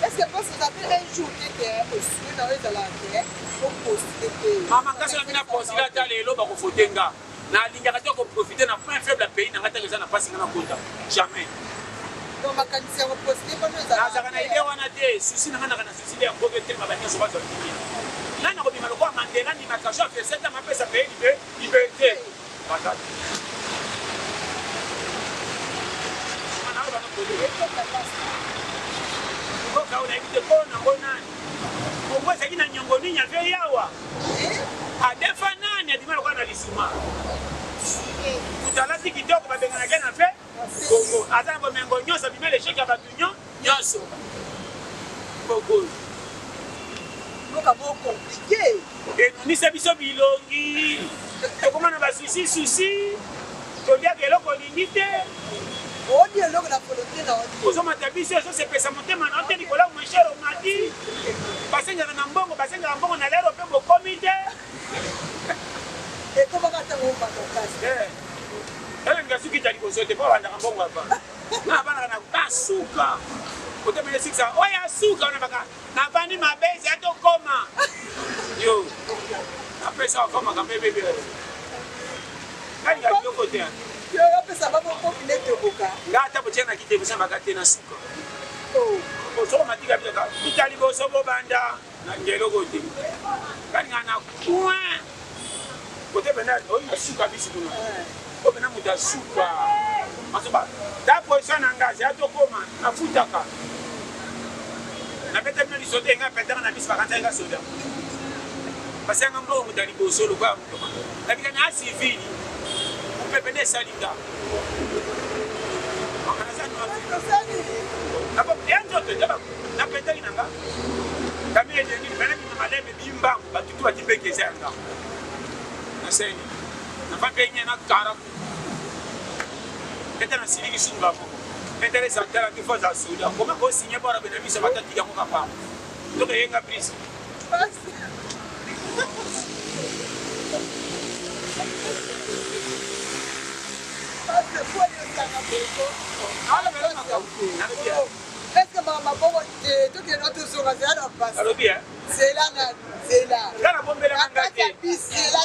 Est-ce que vous avez un jour qui était au sud dans la terre pour postuler? Maman, quand je viens postuler à l'élo, je vais voter. Na lingaka te ko profiter na point faible pays na ngata ngeza na pasi ngana konta jamais. Donc makanisi ya postuler pas nous na zaka na idée wana te susi na ngana kana susi ya ko vetel mabanya so bazo kimia. Nani ko bima lokwa Mandela ni makasho fait 7 ans ma pesa pays liberté. Patata. Mana ba no poder. Ko ka una ibite ko na bonani. Ko mweza kina nyongoni nya ve yawa. Adefa nani adimalo kwa na lisuma. Kutalati kitoko babengana kena fe Congo azango mengo nyoso bimele sheka batunyo nyoso Congo boka mo compliqué et ni se biso bilongi to komana ba susi to dia ke loko lingite o dia loko na volonté na o ozo matabiso so se pesa motema na hotel Nicolas Machero mati basenga na mbongo na lero pe mo comité. Et comment tu vas faire? Elle nga suki tali ko sote pa banda mbongo hapa. Na bana na basuka. Kote mele siksa. Oya suka na baka. Na bani mabezi ato koma. Yo. Na pesa koma kambe bebe. Kani ga yoko te. Yo pesa babo ko kinete boka. Ngata bochena kite kusema kate na suka. Oh. Oso matika bika. Itali bo so banda na ngelo gote. Kani ngana kwa. Kote bena oya suka bisi kuna. Obena muda suka. Masoba. Da position engagé atokoma na futaka. Na bete meli sote nga petana na bisi bakanta nga soda. Parce nga mbo muda liboso lo kwa mutoma. Na bika na civil. Upepene salinga. Makana zanu afika. Na bo yanzo te daba. Na petani nanga. Kami ejeni bana ni malebe bimba batutu batipeke zanga. Na seni. Na papenye na kara. Était dans Syrie qui va était les acteurs qui font ça souda comment qu'on signe pour la mise à battre qui a mon papa donc il y a prise est-ce que maman bon tout que notre sur la passe alors bien c'est là la bombe la ngate c'est là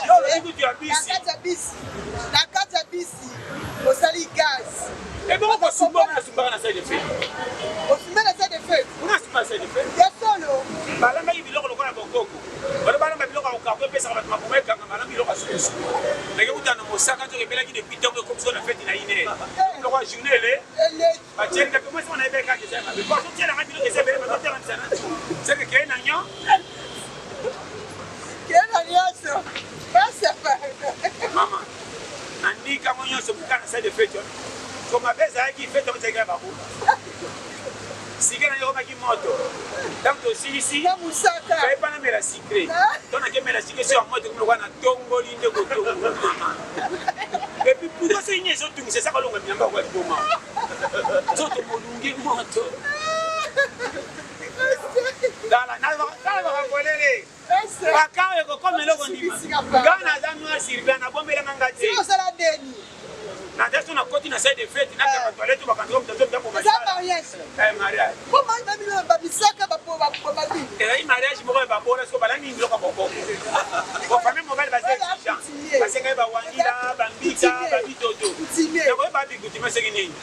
la carte bis au sali gaz et bon on sumba na salle de feu au sumba na salle de feu on a pas salle de feu ya solo balamba biloko lokola bokoko bala balamba biloko biloko okako epesaka bato makomo ekanga malamu biloko asusu ndenge kutana mosaka nzoka ebelaki depuis ntango ekomiso na fete na ine biloko ya journée ele batielika pe mwesi wana ebekaki eza mabe po azotielanga biloko eza ebele bazotelangisa na ntu seke keye na nyo mama nandika mo nyonso moka na sai de fete so mabe ezalaki fete okozalaki ya babu sika na yo omaki moto ntango tosilisi kayepa na mela sikre to nake mela sikre so ya moto komilokwa na tongoli nde kotongo mama epuis pourkoi so ini ezotungisa eza kolonga bilamba kwa liboma nzoto molungi moto tala bakangolele bakao ekokoma eloko ndima nga naza noir sirglan nabombelanga nga te nade so nakoti na sai de fete nakanga toilette bakanzika mutazobitambo mariage ezali mariage moko babona so balani biloko bokoko bafamille mobile bazeja basengai bawangila bambika babitoto nakoye babikutima seki nini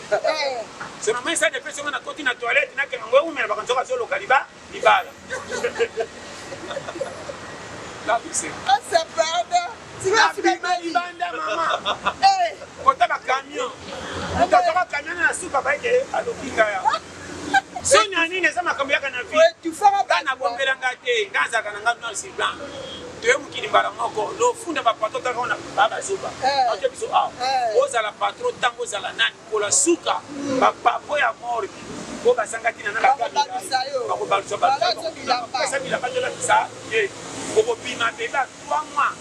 sono mai sai de fete songa nakoti na toilette nakanga ngo eumela bakanzoka azoloka libala nabima libanda mama kota bakamion totoka kamion na suka baike alokingaya so nani eza makambo yaka na vie nga nabombelanga te nga azalaka na nga noir sur blanc toye mokili mbala moko lofunda bapatro taka wana babazoba ate biso awa ozala patro ntango ozala nani kola suka bapapo ya mori po basanga tina na bakobalusa bapesa bilamba tolakisa ye okobima beba 3 mois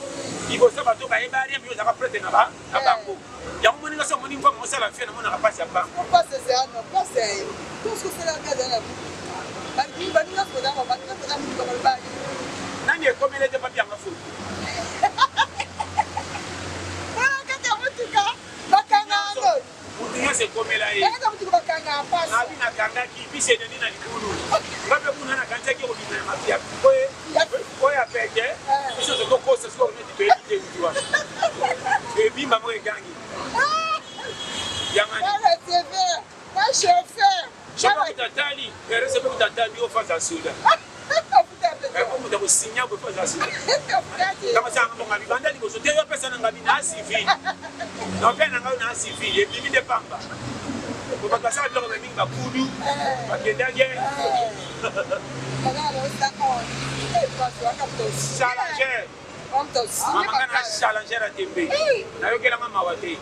liboso bato bayeba rien mbi ozalaka prete na bango yango moninga so moni mva mosala fie namonaka mpasi ya bango nani ekomele te papi yanga fulu mutu nyonso ekomela ye abi nakangaki biso eneni na libulu nga mpe kuna nakanzaki kobima na mafia oyo apeke biso tokokosa sikoyo neti toyebi te mutu wana ebimba moko egangi yangani soki kutatali erese mpe kutatali ofaza suda omuta kosinya bwe faza suda kamasanga mbonga bibanda liboso te yopesa na ngabi na civil nope na ngai na civil ebimi nde pamba bato basala biloko na mingi bakulu bakendage challenger mamanga na challenger atembe nayokelanga mawa te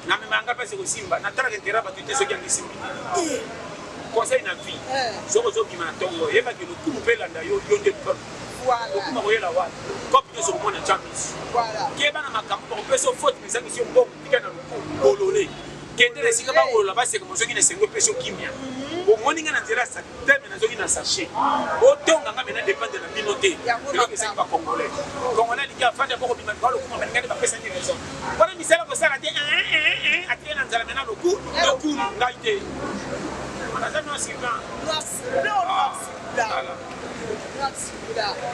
namemanga mpasi kosimba natalaka intera bato te soki yangisimbi te conseil na vie soki ozobima na ntongo yebaki lokumu mpe elanda yo nde lokuma koyela wana kopi nyonso komona champions keba na makambo bakopesa ofaute mesangisi yo mbongo tika na lokumu bolole kendele esika bakolola baseka mozoki na esengo epesi okimia omoni nga na nzela ya teme nazoki na sachet otonga nga mena dépendre na bino te biloko esaki bacongolais congolais alingi afanda mpo kobima likwa lokuma balingani bapesani raison mpona misala kosala te atie na nzala mena lokumu ngai te naza noir sylvain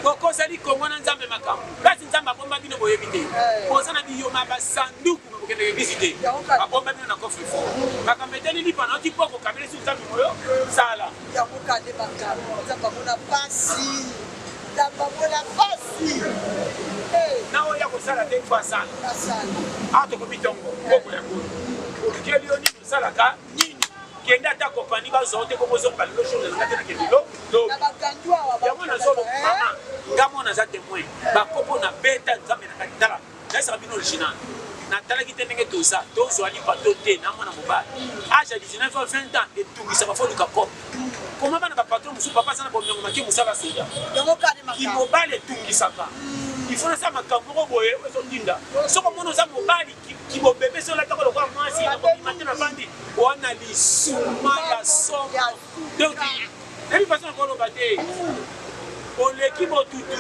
bokosali kongo na nzambe makambo kasi nzambe abomba bino boyebi te oza na biyoma basanduku bokendeke visite abomba bino na coffre fort makambo etali lipana oti mpo kokabela esi nzambe moyo sala yango kande makambo nzambe amona pasi nzambe amona pasi na oya kosala te fo asala awa tokomi ntongo mbongo yango okeli yo nini osalaka nini kende ata kompani bazwa te kokozonga lelo chose ezanga te nakende lo yango nazoloba mama nga mona aza témoin bakopo na beta nzambe na kati tala naesaka bino original natalaki te ndenge toza tozwa lipato te na mwana mobali age ya 19 à 20 ans etungisaka fo luka kope koma bana bapatron mosusu papa aza na bomengo maki mosala soda kimobali etungisaka ifo nasala makambo moko boye ezotinda soko mona oza mobali kibobebe so olataka lokwa mwasi nakobima te na vandi wana lisuma ya somo donc ebi faso nakoloba te oleki botutu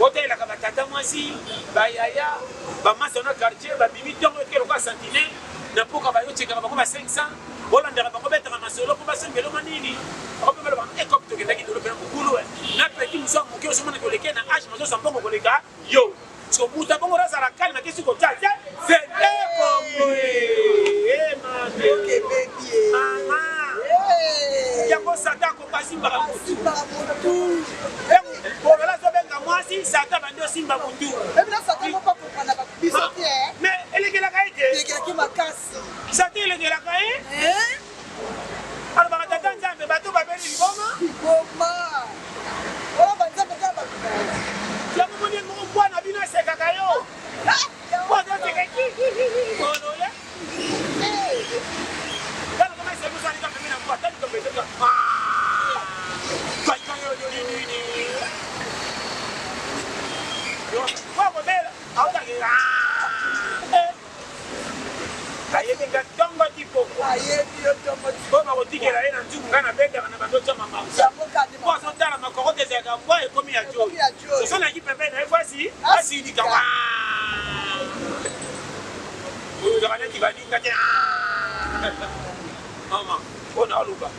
otelaka batata mwasi bayaya bamasa na quartier babimi ntongo eke lokwa santine na mpoka bayotekaka bango ba 500 olandaka bango betaka masolo mpo basembeloma nini bakopemelo bango ekopi tokendaki tolo pena mokulu na peti mosu ya moke ozomonaki oleke na age mazosa mbongo koleka yo so muta bongo razala kali makesi kotia te sete kongo mama yango satako basimbaka motu olola zobenga kotikela ye na nzuku nga na bendaka na bandotia mama po azotala makorote ezalaka mbwa ekomi ya jo osonaki pembeni na ye voisi asilika ozaka neti baninga te mama mpona aloba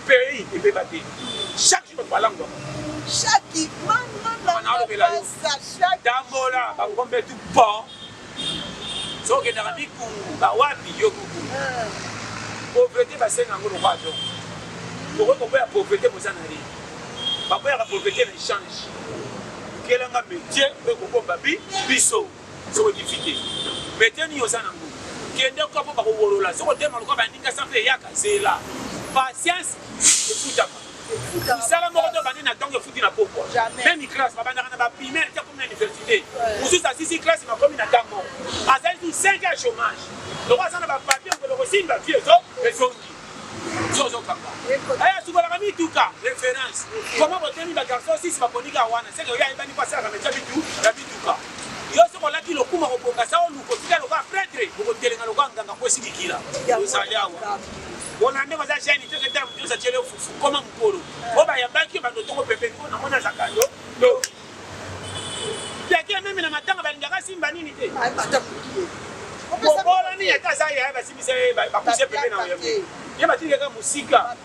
pays ebeba te chaque jour balangwa tambola bangombe tu bon sokendaka mikungu bawapi yo kuku pauvreté basenga yango lokwa jo tokoki koboya pauvreté moza na ye baboyaka pauvreté na échange kelanga métier mpe kobomba biso sokodifie te métier nini oza nango kende oka mpo bakowolola sokotema lokwa baninga sa mpe eyaka zela patience efutaka misala moko to bandi na ntongo efuti na pokwa meme classe babandaka na baprimaire tia komi na université mosusu asisi classe makomi na ntango azali tu 5 ans ya chômage loko aza na bapapie ngoloko simba vie ezongi zozokanga aya sukolaka mituka référence koma botemi bagarçon 6 bakonika wana seke oyo ayebani mpo asalaka metia ya mituka yo soko olaki lokuma kobonga sa oluko tika lokoa pretre okotelenga lokoa nganga po esilikila ozali awa ona ndeko za chaîne te keta mtu sa chele fufu koma mkolo oba ya baki bando toko pepe ko na mona zakando do yake mimi na matanga balingaka simba nini te bobola ni eta sa ya ba simisa ba pousse pepe na yo ye batinga ka musika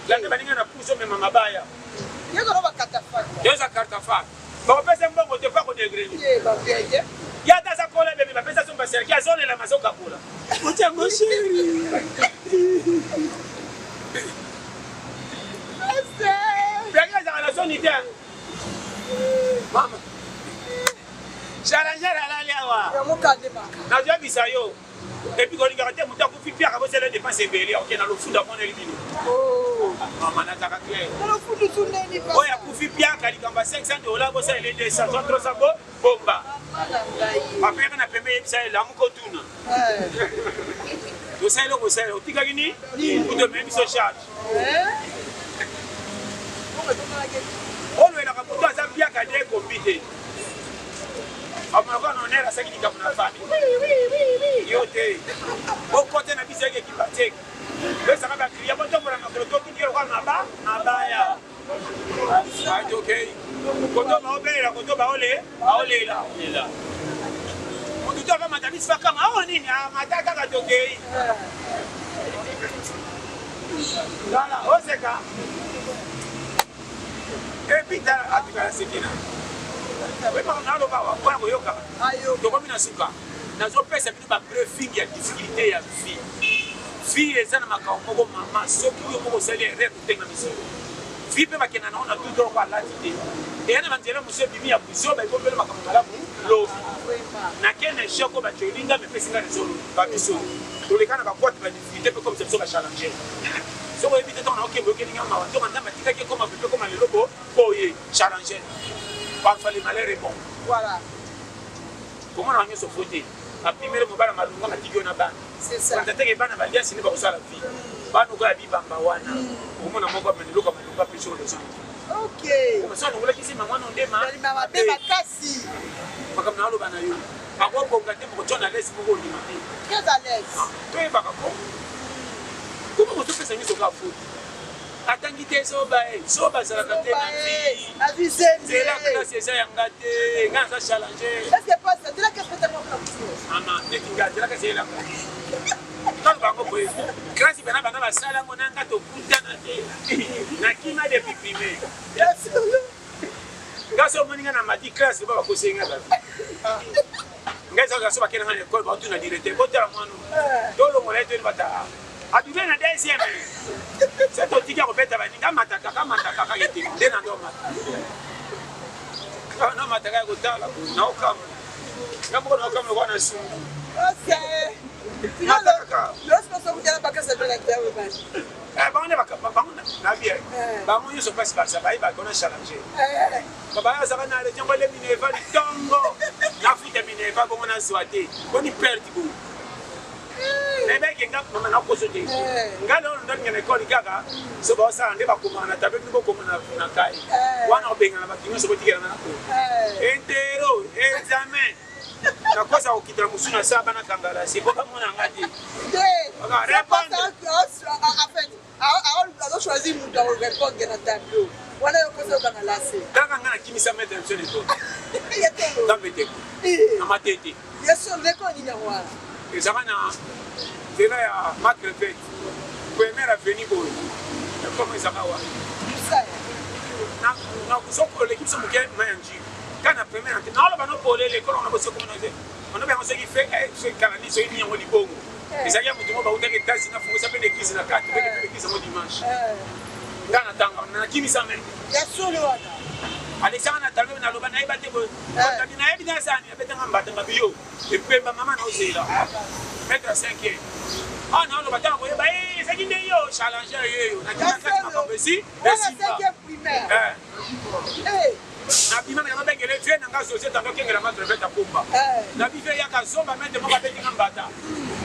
la te baninga na pousse même mabaya yego roba katafa yeza katafa ba pesa mbongo te fa ko degré ye ba vieye ya ta sa kola bebe ba pesa somba serki azole la mazoka kola mucha moshiri Mama. Challenger alaliawa. Nazwa bisayo. Et puis quand il garde mon temps pour faire avec les dépenses belé, OK dans le foot à mon éliminé. Oh. Maman n'a pas clair. Dans le foot tout n'est pas. Oya pour faire bien quand il gamba $500 pour ça les 200 300 bomba. Après on a payé ça là mon kotuna. Vous savez le ça, tu gagnes ni pour de même se charge. On est là pour toi ça bien qu'à compter. On est là ça qui dit comme la famille. Oui. Yote. Au côté na bisé qui patek. Le ça va crier bon temps pour la macro qui dit quoi mabaya. Ah OK. Koto ba obele la koto ba ole là. On tout va madame ça comme ah nini ah mataka ka tokei. Voilà, oseka. Et puis là atika sekina. nazopesa bino babrefing ya difficulté ya vie eza na makambo moko mama soki yo moko osali erreur kotenga misio vie mpe bakenda nango na tout oko alati te eya na banzela mosu ebimi ya buzo baekopela makambo malamu lobi nakende shoko bacolinga mepesinga rezolo babiso toleka na bakwate badifficulté mpe komisa biso bachallenger soko oyebi te ntongo naokembe okelinga mawa ntongo nzambe atikaki ekoma pepe koma lelo boye challenger parfois les malheurs est bon. Voilà. Comment on a mis ce côté? La première mobile malunga matigi na ban. C'est ça. Quand tu es ban balia sini ba kusala vie. Ba no ga bi bamba wana. Comment na moko meluka malunga pesho le sang. OK. Comment ça on voulait kisi mama no ndema. Mama be makasi. Makam na lo bana yo. Ako bonga te mo tona lesi mo ndi mate. Très à l'aise. Toi ba ka ko. Comment on se fait ça ni so ka foot? Atangi te soba zalaka te na vie c'est la classe eza yanga te nga za challenger est-ce que pas ça de la classe tellement comme ama dekinga de la classe ela quand bango boy classe bana bana basala ngona nga to kutana te na kima depuis primaire yes gaso moninga na mati classe ba ko senga ba ngaza gaso bakena na école ba tuna directeur botala mwana dolo mo leto bata aduve na deuxième c'est au tika robeta baninga mataka kaka yete ndena ndo mata no mataka ko tala na okam ngamo na okam ko na sumu okay mataka le responsable de la bakasa de la terre bango ne bango na bien bango yo so passe par ça ba ko na challenger baba za kana le jongo le mineva tongo na fuite mineva bongo na swate boni perte go Nebe kenga mama na kosote. Ngalo ndo ngene ko likaka so ba sa ndeba komana tabe ko komana na kai. Wana obenga na bakinyo so botikela na ko. Entero examen. Na kosa okitira musuna saba na kangala si boka mona ngati. Aka réponse moto répondre na tableau. Wana yo koso kana lasse. Kaka ngana kimisa mettre un seul étoile. Ya telo. Tambete. Na matete. Ya sonde ko ni nywa. Ezakana tena ya Marc Repet. Première avenue boy. Comment ezakawa? Ça. Na kusoko l'équipe so muke mayanji. Kana première antenne. Na oloba no pole l'école on a bossé comme on dit. On a bien on qui fait kalani so ni ngoli bongo. Ezaki mutu mo ba utake tasi na fungo sape l'église na 4 l'église mo dimanche. Kana tanga na kimisa men. Ya solo wana. Alexandre Natalbe na loba na ibate bo. Quand na evidence ani abetanga mbata ngabiyo. Epemba mama na ozela. Mettre 5e. Ah non, le bâtard, vous voyez, c'est qui est challenge. On a dit que c'est la 5e primaire. Na bima na mabenge le tue na ngaso c'est tanto kengela ma treveta pomba. Na bife ya kazomba mende mo babeti ngambata.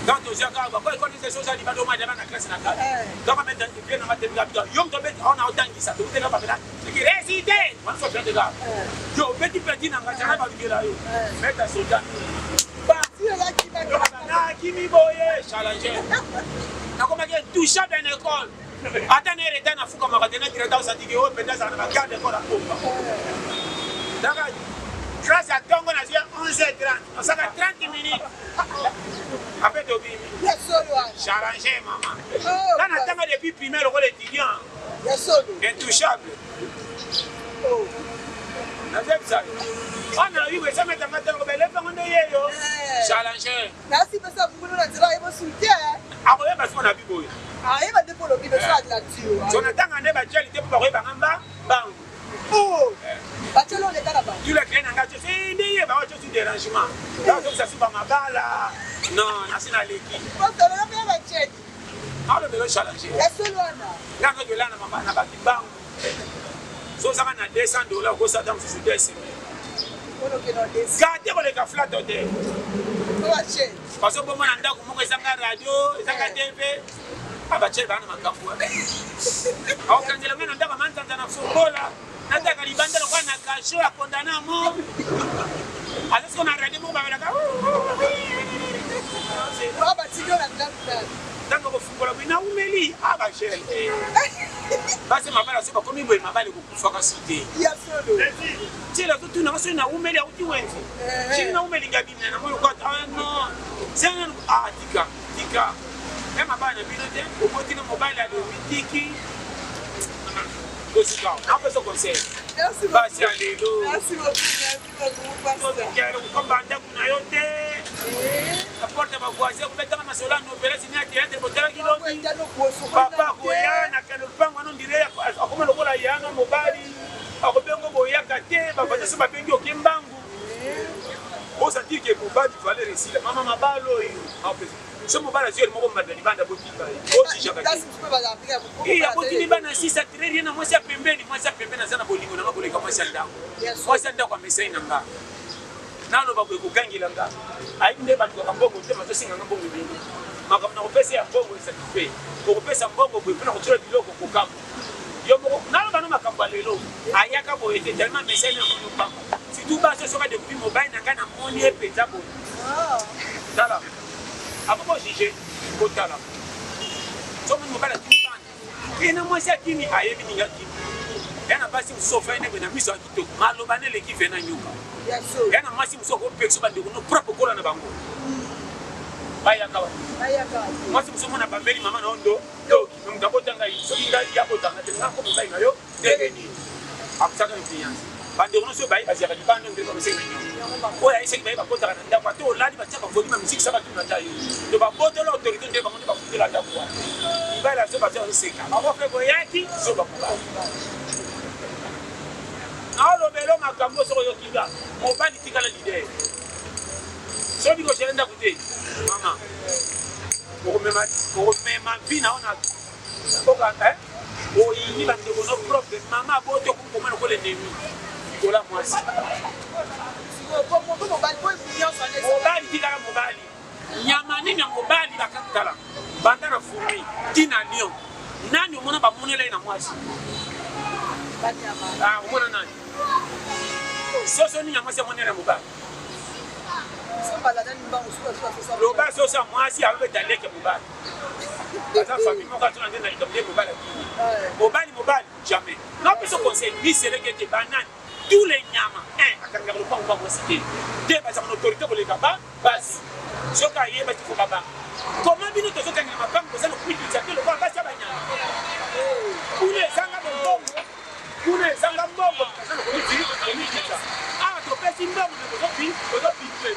Quand on zaka ba ko les choses ali bado ma na classe na kala. Donc ma mende bien na matembi ga yom to bet on a autant ça to tela ba bela. Qui résidé, on se fait de gars. Yo petit na ngaso na ba bigela yo. Meta soja. Ba na kimi boye challenge. Na koma ke toucha dans l'école. Attends, il est en Foucault, il est directeur ça dit que peut-être ça va garder pour la pompe. D'accord. Grâce à Tongo, on a dit 11h30. Ça va 30 minutes. Après, tu as challengé, maman. Là, on attend depuis primaire, le étudiant. Intouchable. On a fait ça. On a eu ça, mais on a challengé. Merci pour ça, vous avez soutien. Ah oui, parce qu'on a vu. Ah, il va développer le choix de la tue. On attend un débat de pour voir Bangamba. Oh! Parce que l'on est là-bas. Tu l'as créé dans la tête. C'est des dérangements. Là, ça c'est pas ma balle. Non, c'est dans l'équipe. Parce que l'on a bien la tête. Ah, le vélo challengé. Est-ce que l'on a? Là, on a maman, on a bâti banque. So, ça va à $200, go ça dans ce dessin. Gardez les gars flat au dé. Parce que pour moi, on a commencé à la radio, à la TV. Abache bana makambo. Au kanjela ngana ndaba manzanza na footballa. Nataka libanda lokwa na kasho ya kondana mo. Alasko na radio mo babela ka. Baba tigo na ndanda. Tango ko footballa bina umeli abache. Basi mabala soba komi boy mabale kukufa ka cité. Ya solo. Tila tutu na so na umeli auti wenzi. Chini na umeli ngabina na moyo kwa no. Zena tika. Même à bas de biloté, au côté de mobile à l'Omitiki. Merci beaucoup. Merci beaucoup. Merci beaucoup. Comme Banda Kunayote, la porte de ma voisine, vous mettez ma solane, nous verrez si n'y a qu'un de vos télé. Papa, Goya, Nakanopang, on dirait, à comment le rôle à Yana, Mobali, à Robengo Boya, Kate, ma voisine, ma bengo, Kimbangu. On s'est dit que Mobali fallait réussir. Maman m'a balo, en plus. Ce moment là, je me suis dit que je suis dit que si ça traîne, moi c'est pembé, moi c'est pembé dans un bolingo, dans un bolingo, moi c'est là. Moi c'est là comme ça, nanga. Nano ba ko gangi langa. Ai ne ba ko mbongo te ma to singa mbongo bingi. Makam na opesa ya mbongo satisfait. Ko opesa mbongo bo pena ko tsira biloko ko kam. Yo mo nano ba no makamba lelo. Ayaka bo ete tellement message na ko pamba. Si tout bas ce sera depuis mobile nanga na moni e peza bo. Dala. Avant de juger, il faut talent. Si on ne peut pas la tuer, et non, moi, c'est qui a évidemment qui. Il y a un passé où sauf un événement, mais ça qui te malobane l'équipe est dans le Yuka. Il y a un massif où sauf un peu de nos propres cours en Bango. Bayaka. Moi, si vous sommes en Bambeli, maman, on do, donc d'abord, il y a autant de gens comme ça, il y a des après ça, confiance. Banderono so bai bazira dibando ndeko msenyi. Oya ise bai bakota kana ndakwa to ladi bataka volume musique ça va tout na tayo. To ba boto l'autorité ndeko monde ba futela ndakwa. Ibai la so ba tsa seka. Ba ko febo yaki so ba kuba. Na lo belo makambo so yo kiba. Mo ba litikala leader. So bi ko chenda kute. Mama. Ko mema vina ona. Oka o yini ba ndeko no problem. Mama boto ko komana ko le nemi. Là moi si mobali tikala mobali nyamani na mobali bakatala banda na fumi tina lion nani omona ba monela na mwasi ah omona nani soso ni nyamasi monela mobali loba soso mwasi abe daleke mobali Aza famille moko atuna ndena likambo mobali akini. Mobali jamais. Non peut se conseiller ni c'est que te banane tous les nyama akanga le pango bango cité. Deux basa mon autorité pour les gaba basi. Soka yeba ti ko baba. Comment bino to soka ngama pango ça le kuiti tsa le kwa basa banyama. Kune zanga bongo. Kune zanga bongo ça le kuiti tsa. Ah to pesi mbongo ne ko pi pe.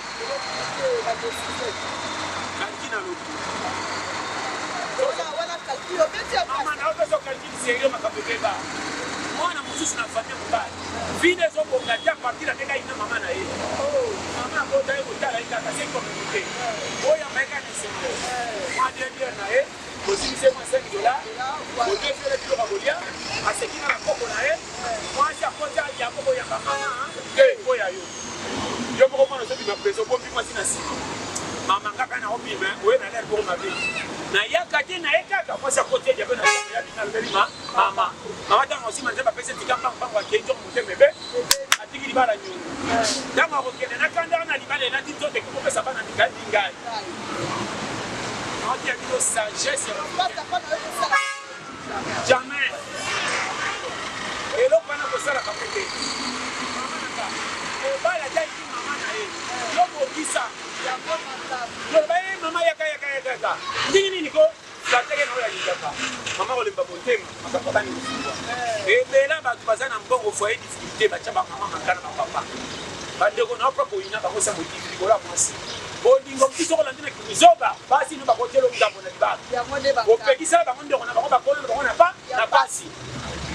Kantina lo. Mama na opeso kalkili sérieux makapekeba. Mwana mususu na famille mobali. Vide zo bonga ta partir avec ina mama na ye. Mama ko dai ko tala ika ka sen communauté. Oya meka ni sendo. Mwa dia na ye. Bosi se mo $5. Ko te fere kilo bagolia. Asekina la koko na ye. Mwa cha koja ya koko ya mama. Ko ya yo. Yo mo ko na so bi na preso ko bi mo sina si. Mama ngaka na obi me, we na l'air pour ma vie. Na yaka te na yaka kwa sa côté ya bena ya bina belima mama. Mama ta aussi manje ba pese tikamba mpango akenjo mute bebe. Atiki libala nyungu. Dama ko kene na kanda na libala na tito te ko pesa bana ngali ngai. On dit que sagesse jamais. Et lo pana ko sala kapote. Mama naka. O bala dai mama na ye. Yo ko kisa mama yaka. Nini ko la tege na oya yaka. Mama olemba motema makapaka ni kufungwa. Ebela batu bazana mbongo foyer difficulté ba chaba mama makana na papa. Bandeko na propre ina ba kosa motivi likola mwasi. Bolingo mkiso ko landina kizoba basi no ba kotelo mdambo na libaka. Opekisa ba mondeko na ba kolo ba na pa na basi.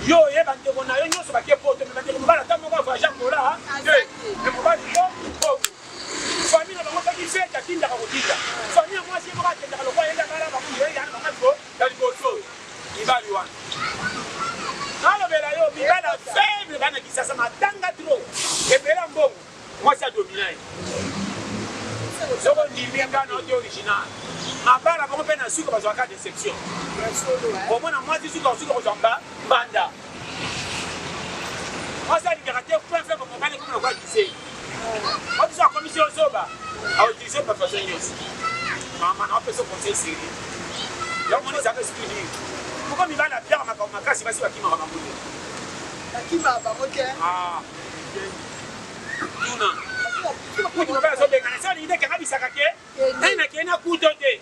Yo ye bandeko na yo nyoso ba kepoto me bandeko mbala tamo ba va jambola. E mobali ko. Famille na bango qui fait katinda ka kotinda. Famille moi c'est moi qui ndaka lokwa yenda kala ba kuyo yana ba ko dali boto. Ibali wana. Nalo bela yo bibana faible bana kisasa matanga trop. Ebela mbongo. Moi ça dominai. Soko ndimika na audio original. Mabala bango pe na suka bazwa ka déception. Au moins na moi tu suka ko zamba banda. Moi ça di caractère point faible pour mobile comme le quoi disait. On dit ça commission soba. A utiliser pour façon aussi. Maman on peut se conseiller sérieux. Là on dit ça que excuse. Pourquoi mi va la pierre ma kasi basi bakima ba mbote. Bakima ba mbote. Ah. Tuna. Kutu ba so benga na so ni de kabisa kake. Na kena kutote.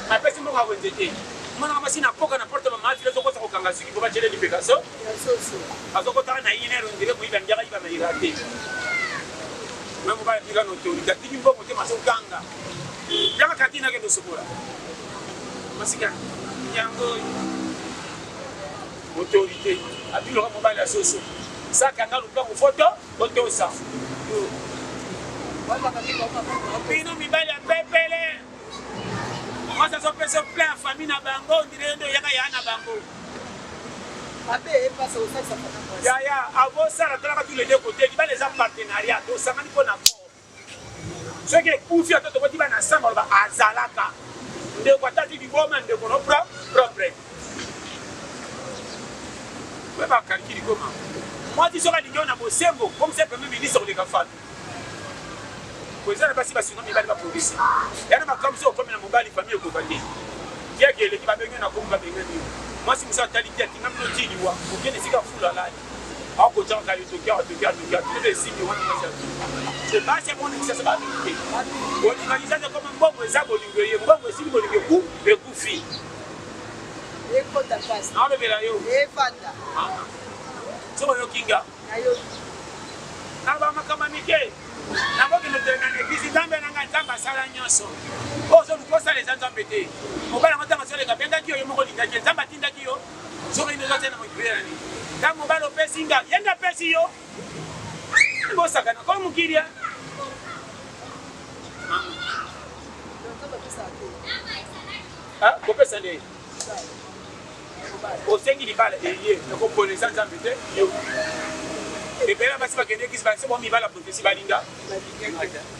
Ma pesi mo ka wenzete. Mwana kama sina poka na porte mama file zo kosa ko kanga siki bo ba chele libekaso. Azoko ta na inero ndire mo iba njaka iba na irate. Même pas dire nos autorités qui nous vont monter ma sokanga yaka katina ke dosokola masika yango autorité abilo ka mobile asoso ça kanga lupa ko photo oto sa wala ka kiko papa bino mibali ya pepele moi ça se fait plein famille na bango ndire ndo yaka yana bango ya avo sala tolaka tous les deux côtés liba les partenariat tosangani mpona fort soki ekufi ata tokoti bana samba loba azalaka ndeko atati liboma ndeko no propre we bakalikili koma mwati soki alingi na bosembo comme c'est premier ministre koleka fatu koezana basi basinga mibali baprovince yana makambo so okomi na mobali famille ekoka te tiaki eleki babenge na komi babengani moi si musa talité atinga mino tiliwa okende sika fula lali akotanga yotokia tous les signes wana c'est pas c'est bon ça se va vite organisation comme mbongo eza bolingo ye mbongo esili bolingo ku ekufi ekota passe na bela yo evanda so yo kinga ayo na ba makama mike na boki no tena ne kisi tambe na ngamba sala nyoso ozo lukosa les nzambe te mobala matanga sele ka benga kiyo yomoko lingaje nzamba tinda kiyo so ino zote na mokibera ni kama mobala opesinga yenda pesi yo bosaka na ko mukiria ah kopesa nde osengi libala eye ko ponesa nzambe te yo ebela basi bakende kisi basi bo mibala profesi balinga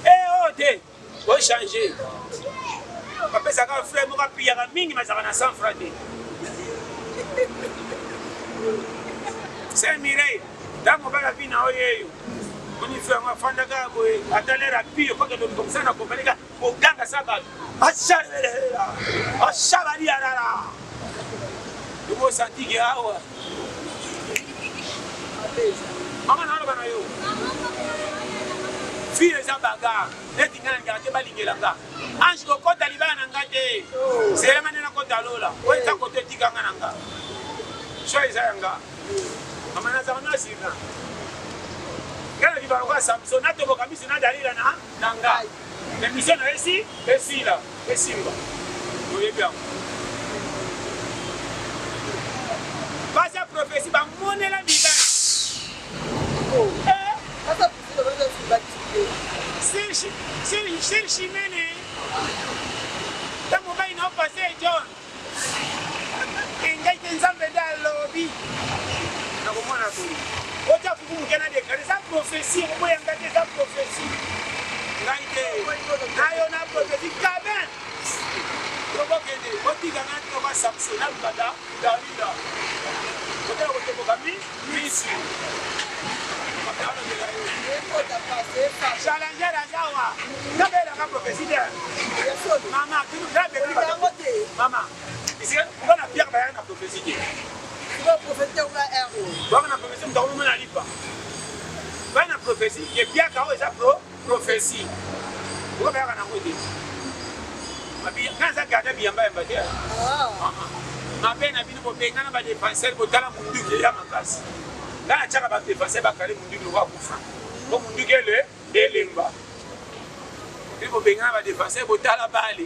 oh te o changer bapesa ka frère mo ka piyaka mingi mazaka na 100 francs te c'est mirei dango bala bina oyeyo oni frère mo fanda ka boy atalera piyo kwa ndo komsana ko balika oganga sababu ashabali arara Vous sentez que maman n'a pas eu. Fille les bagarres, les tingana n'gardez pas l'ingélanga. Ange ko kota libana n'gardez. C'est la manière qu'on t'a lola. Où est ta côté tiganga n'anga? Choisis n'anga. Maman n'a pas eu ça. Quand il va voir Samson, n'a pas eu ça n'adalila n'anga. Mais mission ici, ici là, ici là. Vous voyez bien. Pas sa prophétie, va monner la vie. C'est chimène. Dans mon bain, il n'a pas passé, John. Il y a des ensembles dans le lobby. Dans mon monde, au Japon, vous avez déclaré sa prophétie. Vous voyez, il y a des prophéties. Il y a une prophétie. Cabin. Challenger la Jawa. N'avez pas prophétie. Maman, tu nous as béni. Maman, ici, on a bien baillé la prophétie. Tu vas prophétiser ou pas héros? On a prophétie, on ne l'a pas. On a prophétie, qui est bien quand on a prophétie. Vous avez un côté. Quand ça garde bien, ma peine a bien pour payer un défenseur pour la mundu qui est à ma place. Là, tu as un défenseur qui a mundu qui va pour faire. Comme mundu qui est le limba. Il faut payer un défenseur pour la balle.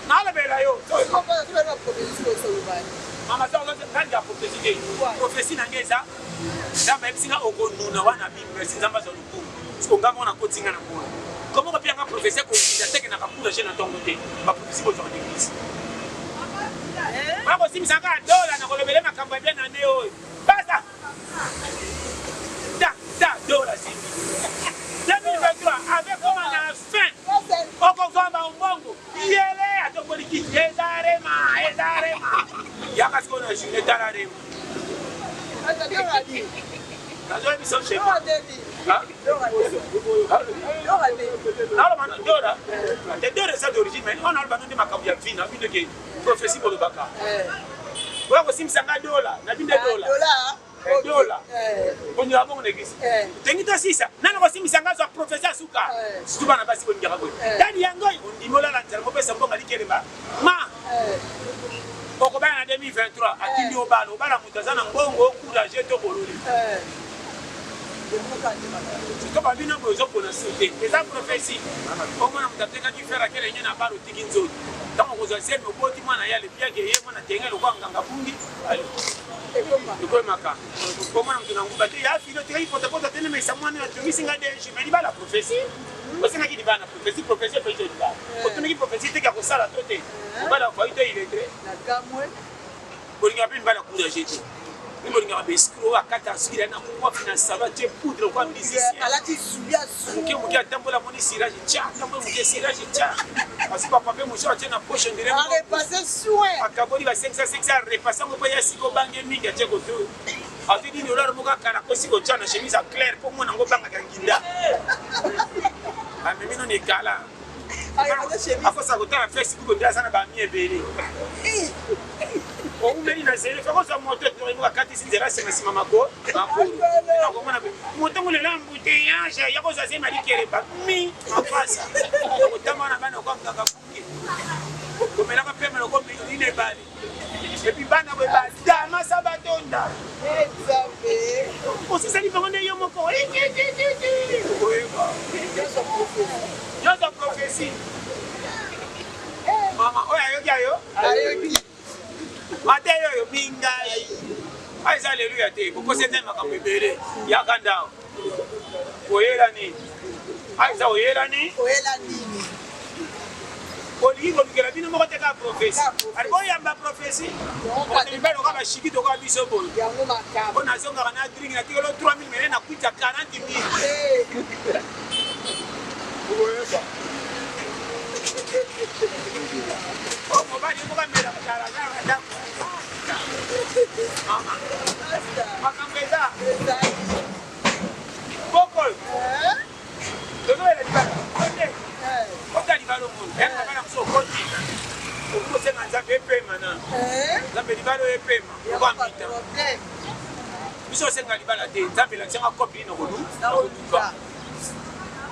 Non, la belle ayo. Maman, ça, on a prophétie. Prophétie n'a pas ça. Là, même si on a un mais si on a un parce qu'on a un coaching à la boule. Comment on peut faire un professeur comme si c'était un peu de chaîne à ton côté? Ma prophétie pour ton église. Moi aussi, je suis un dollar, je vais ma campagne bien en néo. Pas ça. Dollar, c'est 2023, avec comment on a faim. On comprend un bongo. Il est là, à ton politique. Ezarema. Il y a parce qu'on a joué dans la réunion. La joie est chez moi. Les deux récits d'origine, mais on a le ballon de Macabia Vin, on a vu que prophétie pour le Baka. On a aussi mis un dollar, on a mis des dollars. On y a bon église. Tengi to sisa. Nana ko simi sanga zo professeur suka. Stuba na basi ko ngira ko. Dani yango on dimola la termo pe sambo ngali keleba. Ma. Boko bana 2023 atindi obalo bana mutazana ngongo okuraje to boluli. Comme un binôme aux autres pour la sauter. Les arbres prophéties. Au moins, on a peut-être dû faire à quel ennemi n'a pas le tiginzo. Dans mon rosacé, le beau timon a le bien guerrier, on a tenu le roi Gangapungi. Allez. Le quoi, Maka? Comment on a battu? Il y a filoté pour te porter, mais ça m'a dit que tu m'as dit que je me dis pas la prophétie. Parce que qui va la prophétie, prophétie, peut être là. Quand on dit prophétie, tu as ça la tête. On va la voir, il est très. La gamme, pour y avoir une balle à coup de jeter. Nous avons des escrocs à 4 ans, nous avons un salon de poudre comme musicien. Nous avons un temple de sirage, parce que papa nous a une poche de l'air. On est passé soin. À Kaboli, 500, repassant au pays, si on bang mingi à Tchekoto. A dit nous leur moka karakosi ko tchana chemise à clair pour moi n'ango banga ganginda. Ah mais nous n'est qu'à là. Après ça, quand on a fait ce qu'on a fait, on a mis un bébé. On met une série, il faut qu'on soit monté pour une fois 4 ici, c'est ma mamako. Montant le l'embouteillage, il y a quoi ça c'est m'a dit qu'elle est pas mis en face. Autant on a pas encore dans la fouille. Comme elle a pas permis le comme il est balé. Et puis bana we ba dama sabatonda. Aussi ça dit comment est yo moko. Yo sa prophétie. Mama, oya yo gayo. Ayo. Mateo yo mingai. Aïe alléluia te. Pourquoi c'est un makambe belé? Yakanda. Oyela ni. Aïe oyela ni. Oyela ni. Oli ko ngela bino moko teka prophétie. Ali boya mba prophétie. On te mbelo ka ba shiki to ka biso boy. Yango makaba. On a zonga na drink na tikolo 3000 mele na kuita 40000. Oyeba. Oh, mon mari, pourquoi me la la Mama. Makambeza. Boko. Dono ele dibala. Onde? Ota dibala mo. Ena bana so koti. okosenga nzambe epema na nzambe libala oyo epema okwambita biso osenga libala te nzambe elakisanga kopi ino koluka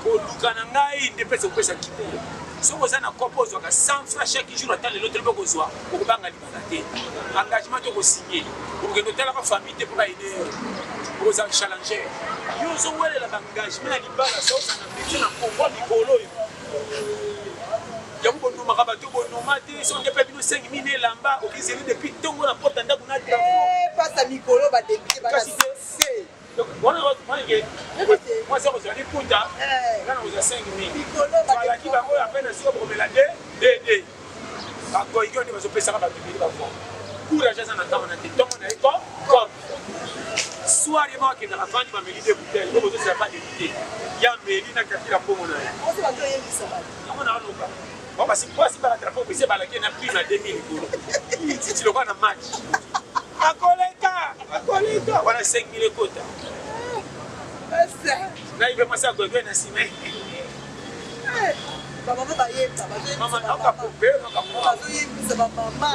koluka na ngai nde mpesa kopesa kibele soki oza na kopo ozwaka 100 francs chaque jour ata lelo tolobi okozwa okobanga libala te engagement to kosinye okokende otalaka famille te mpo baide okozala challenger yo ozowelela baengagement na libala soza na métier na kongo mikolo oyo yango bonomaka bato bonoma te so nde mpe bino 5 000 elamba okizeli depuis ntongo na pota ndako na pasa mikolo badepute kasi te wana wakumange mwasi akozala liputa ngana kozala 5 000 balaki bango oyo apres na sika bokomela dd bakoyiki oyo nde bazopesaka bato ebele bavo courage aza na ntango na te ntongo na ye comme soir ye bakendaka fandi bameli de bouteille po bozosala ba debute ya meli na kakila mbongo na ye yango na aloba basi kwasi bala drapeau pese balaki na prix na 2000 likolo titi lokola na match akoleka wana 5000 ekota naive mwasi agoegwe na nsima mama naokapope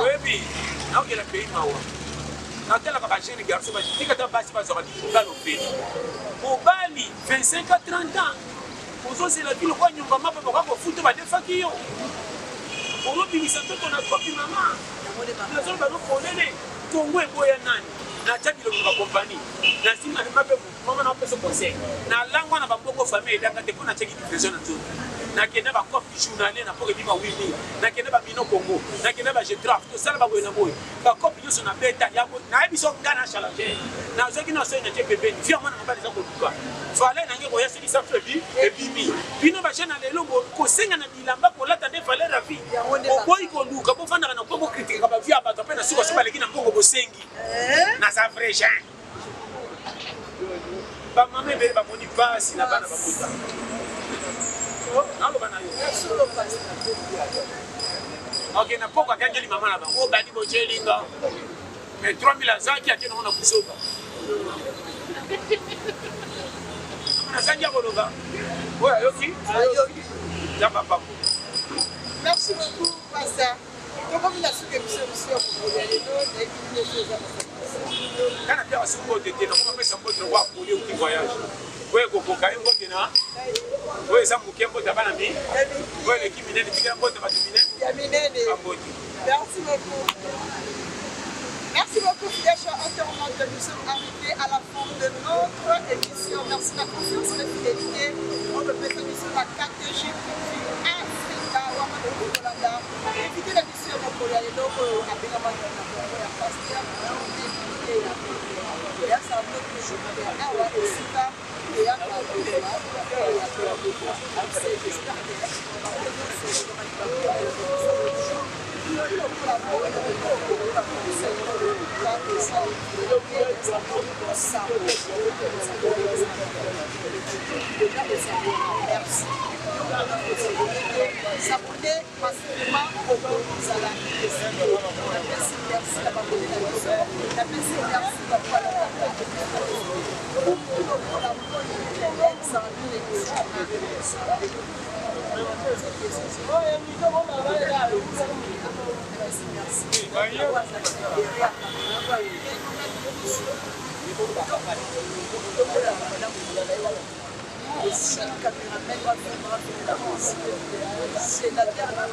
oyebi naokela pays mawa naotalaka bajeune garçon batikata basi bazwaka bikungalo peni mobali 25 à 30 ans ozozela bino kwa nyonga mapa bakakofuta badefaki yo olobimisa ntoto na kopi mama nazolo banokolele kongo eboya nani natya bilongo bakompani nasima mape mama naopesa conseil nalangwa na bambongo famille edanga te mpo natyaki division na nzoto nakende bacope journalier na mpoka ebima 8000 nakende bamino congo nakende bagetraf tosala baboye na boye bacope nyonso na beta nayebi so nga na challenger nazwaki nasoyi natye pembeni fia mwana mobali eza koluka valer nange koya soki safu ebimi bino baje na lelo kosenga na bilamba kolata nde valer ya vie oboyi koluka bovandaka na mpo bokritikaka bavie ya bato ape na suka so baleki na mbongo bosengi naza vrai gen bamama ebele bamoni pasi na bana babota naloba na yo ok na poko akangeli mama na bango bani bojelinga mais 3000 azaki ake nango na kusoba nazangi akoloba oyo ayoki nzamba pako merci beaucoup pasa tokomi na suki ebiso ya kokoli ya lelo nayebi nyonso eza kana mpe basuki mbote te nakoma pesa mbote lokwa akoli okuti voyage oyo ekokoka ye mbote na oyo eza moke mbote abana mi oyo eleki minene tikela mbote bato minene bambote merci beaucoup. Merci beaucoup, fidèles internautes. Nous sommes arrivés à la fin de notre émission. Merci de la confiance et de la fidélité. On peut mettre l'émission la 4G Africa, Wamadoku Kolanda. Évitez l'émission de Mokolia et donc, on a bien mal de la pasteur. Et là, ça va être toujours à la Africa. Et à la s'abonner facilement au Gonzala. Merci d'avoir donné la leçon. Merci d'avoir si le caméraman va faire c'est la dernière.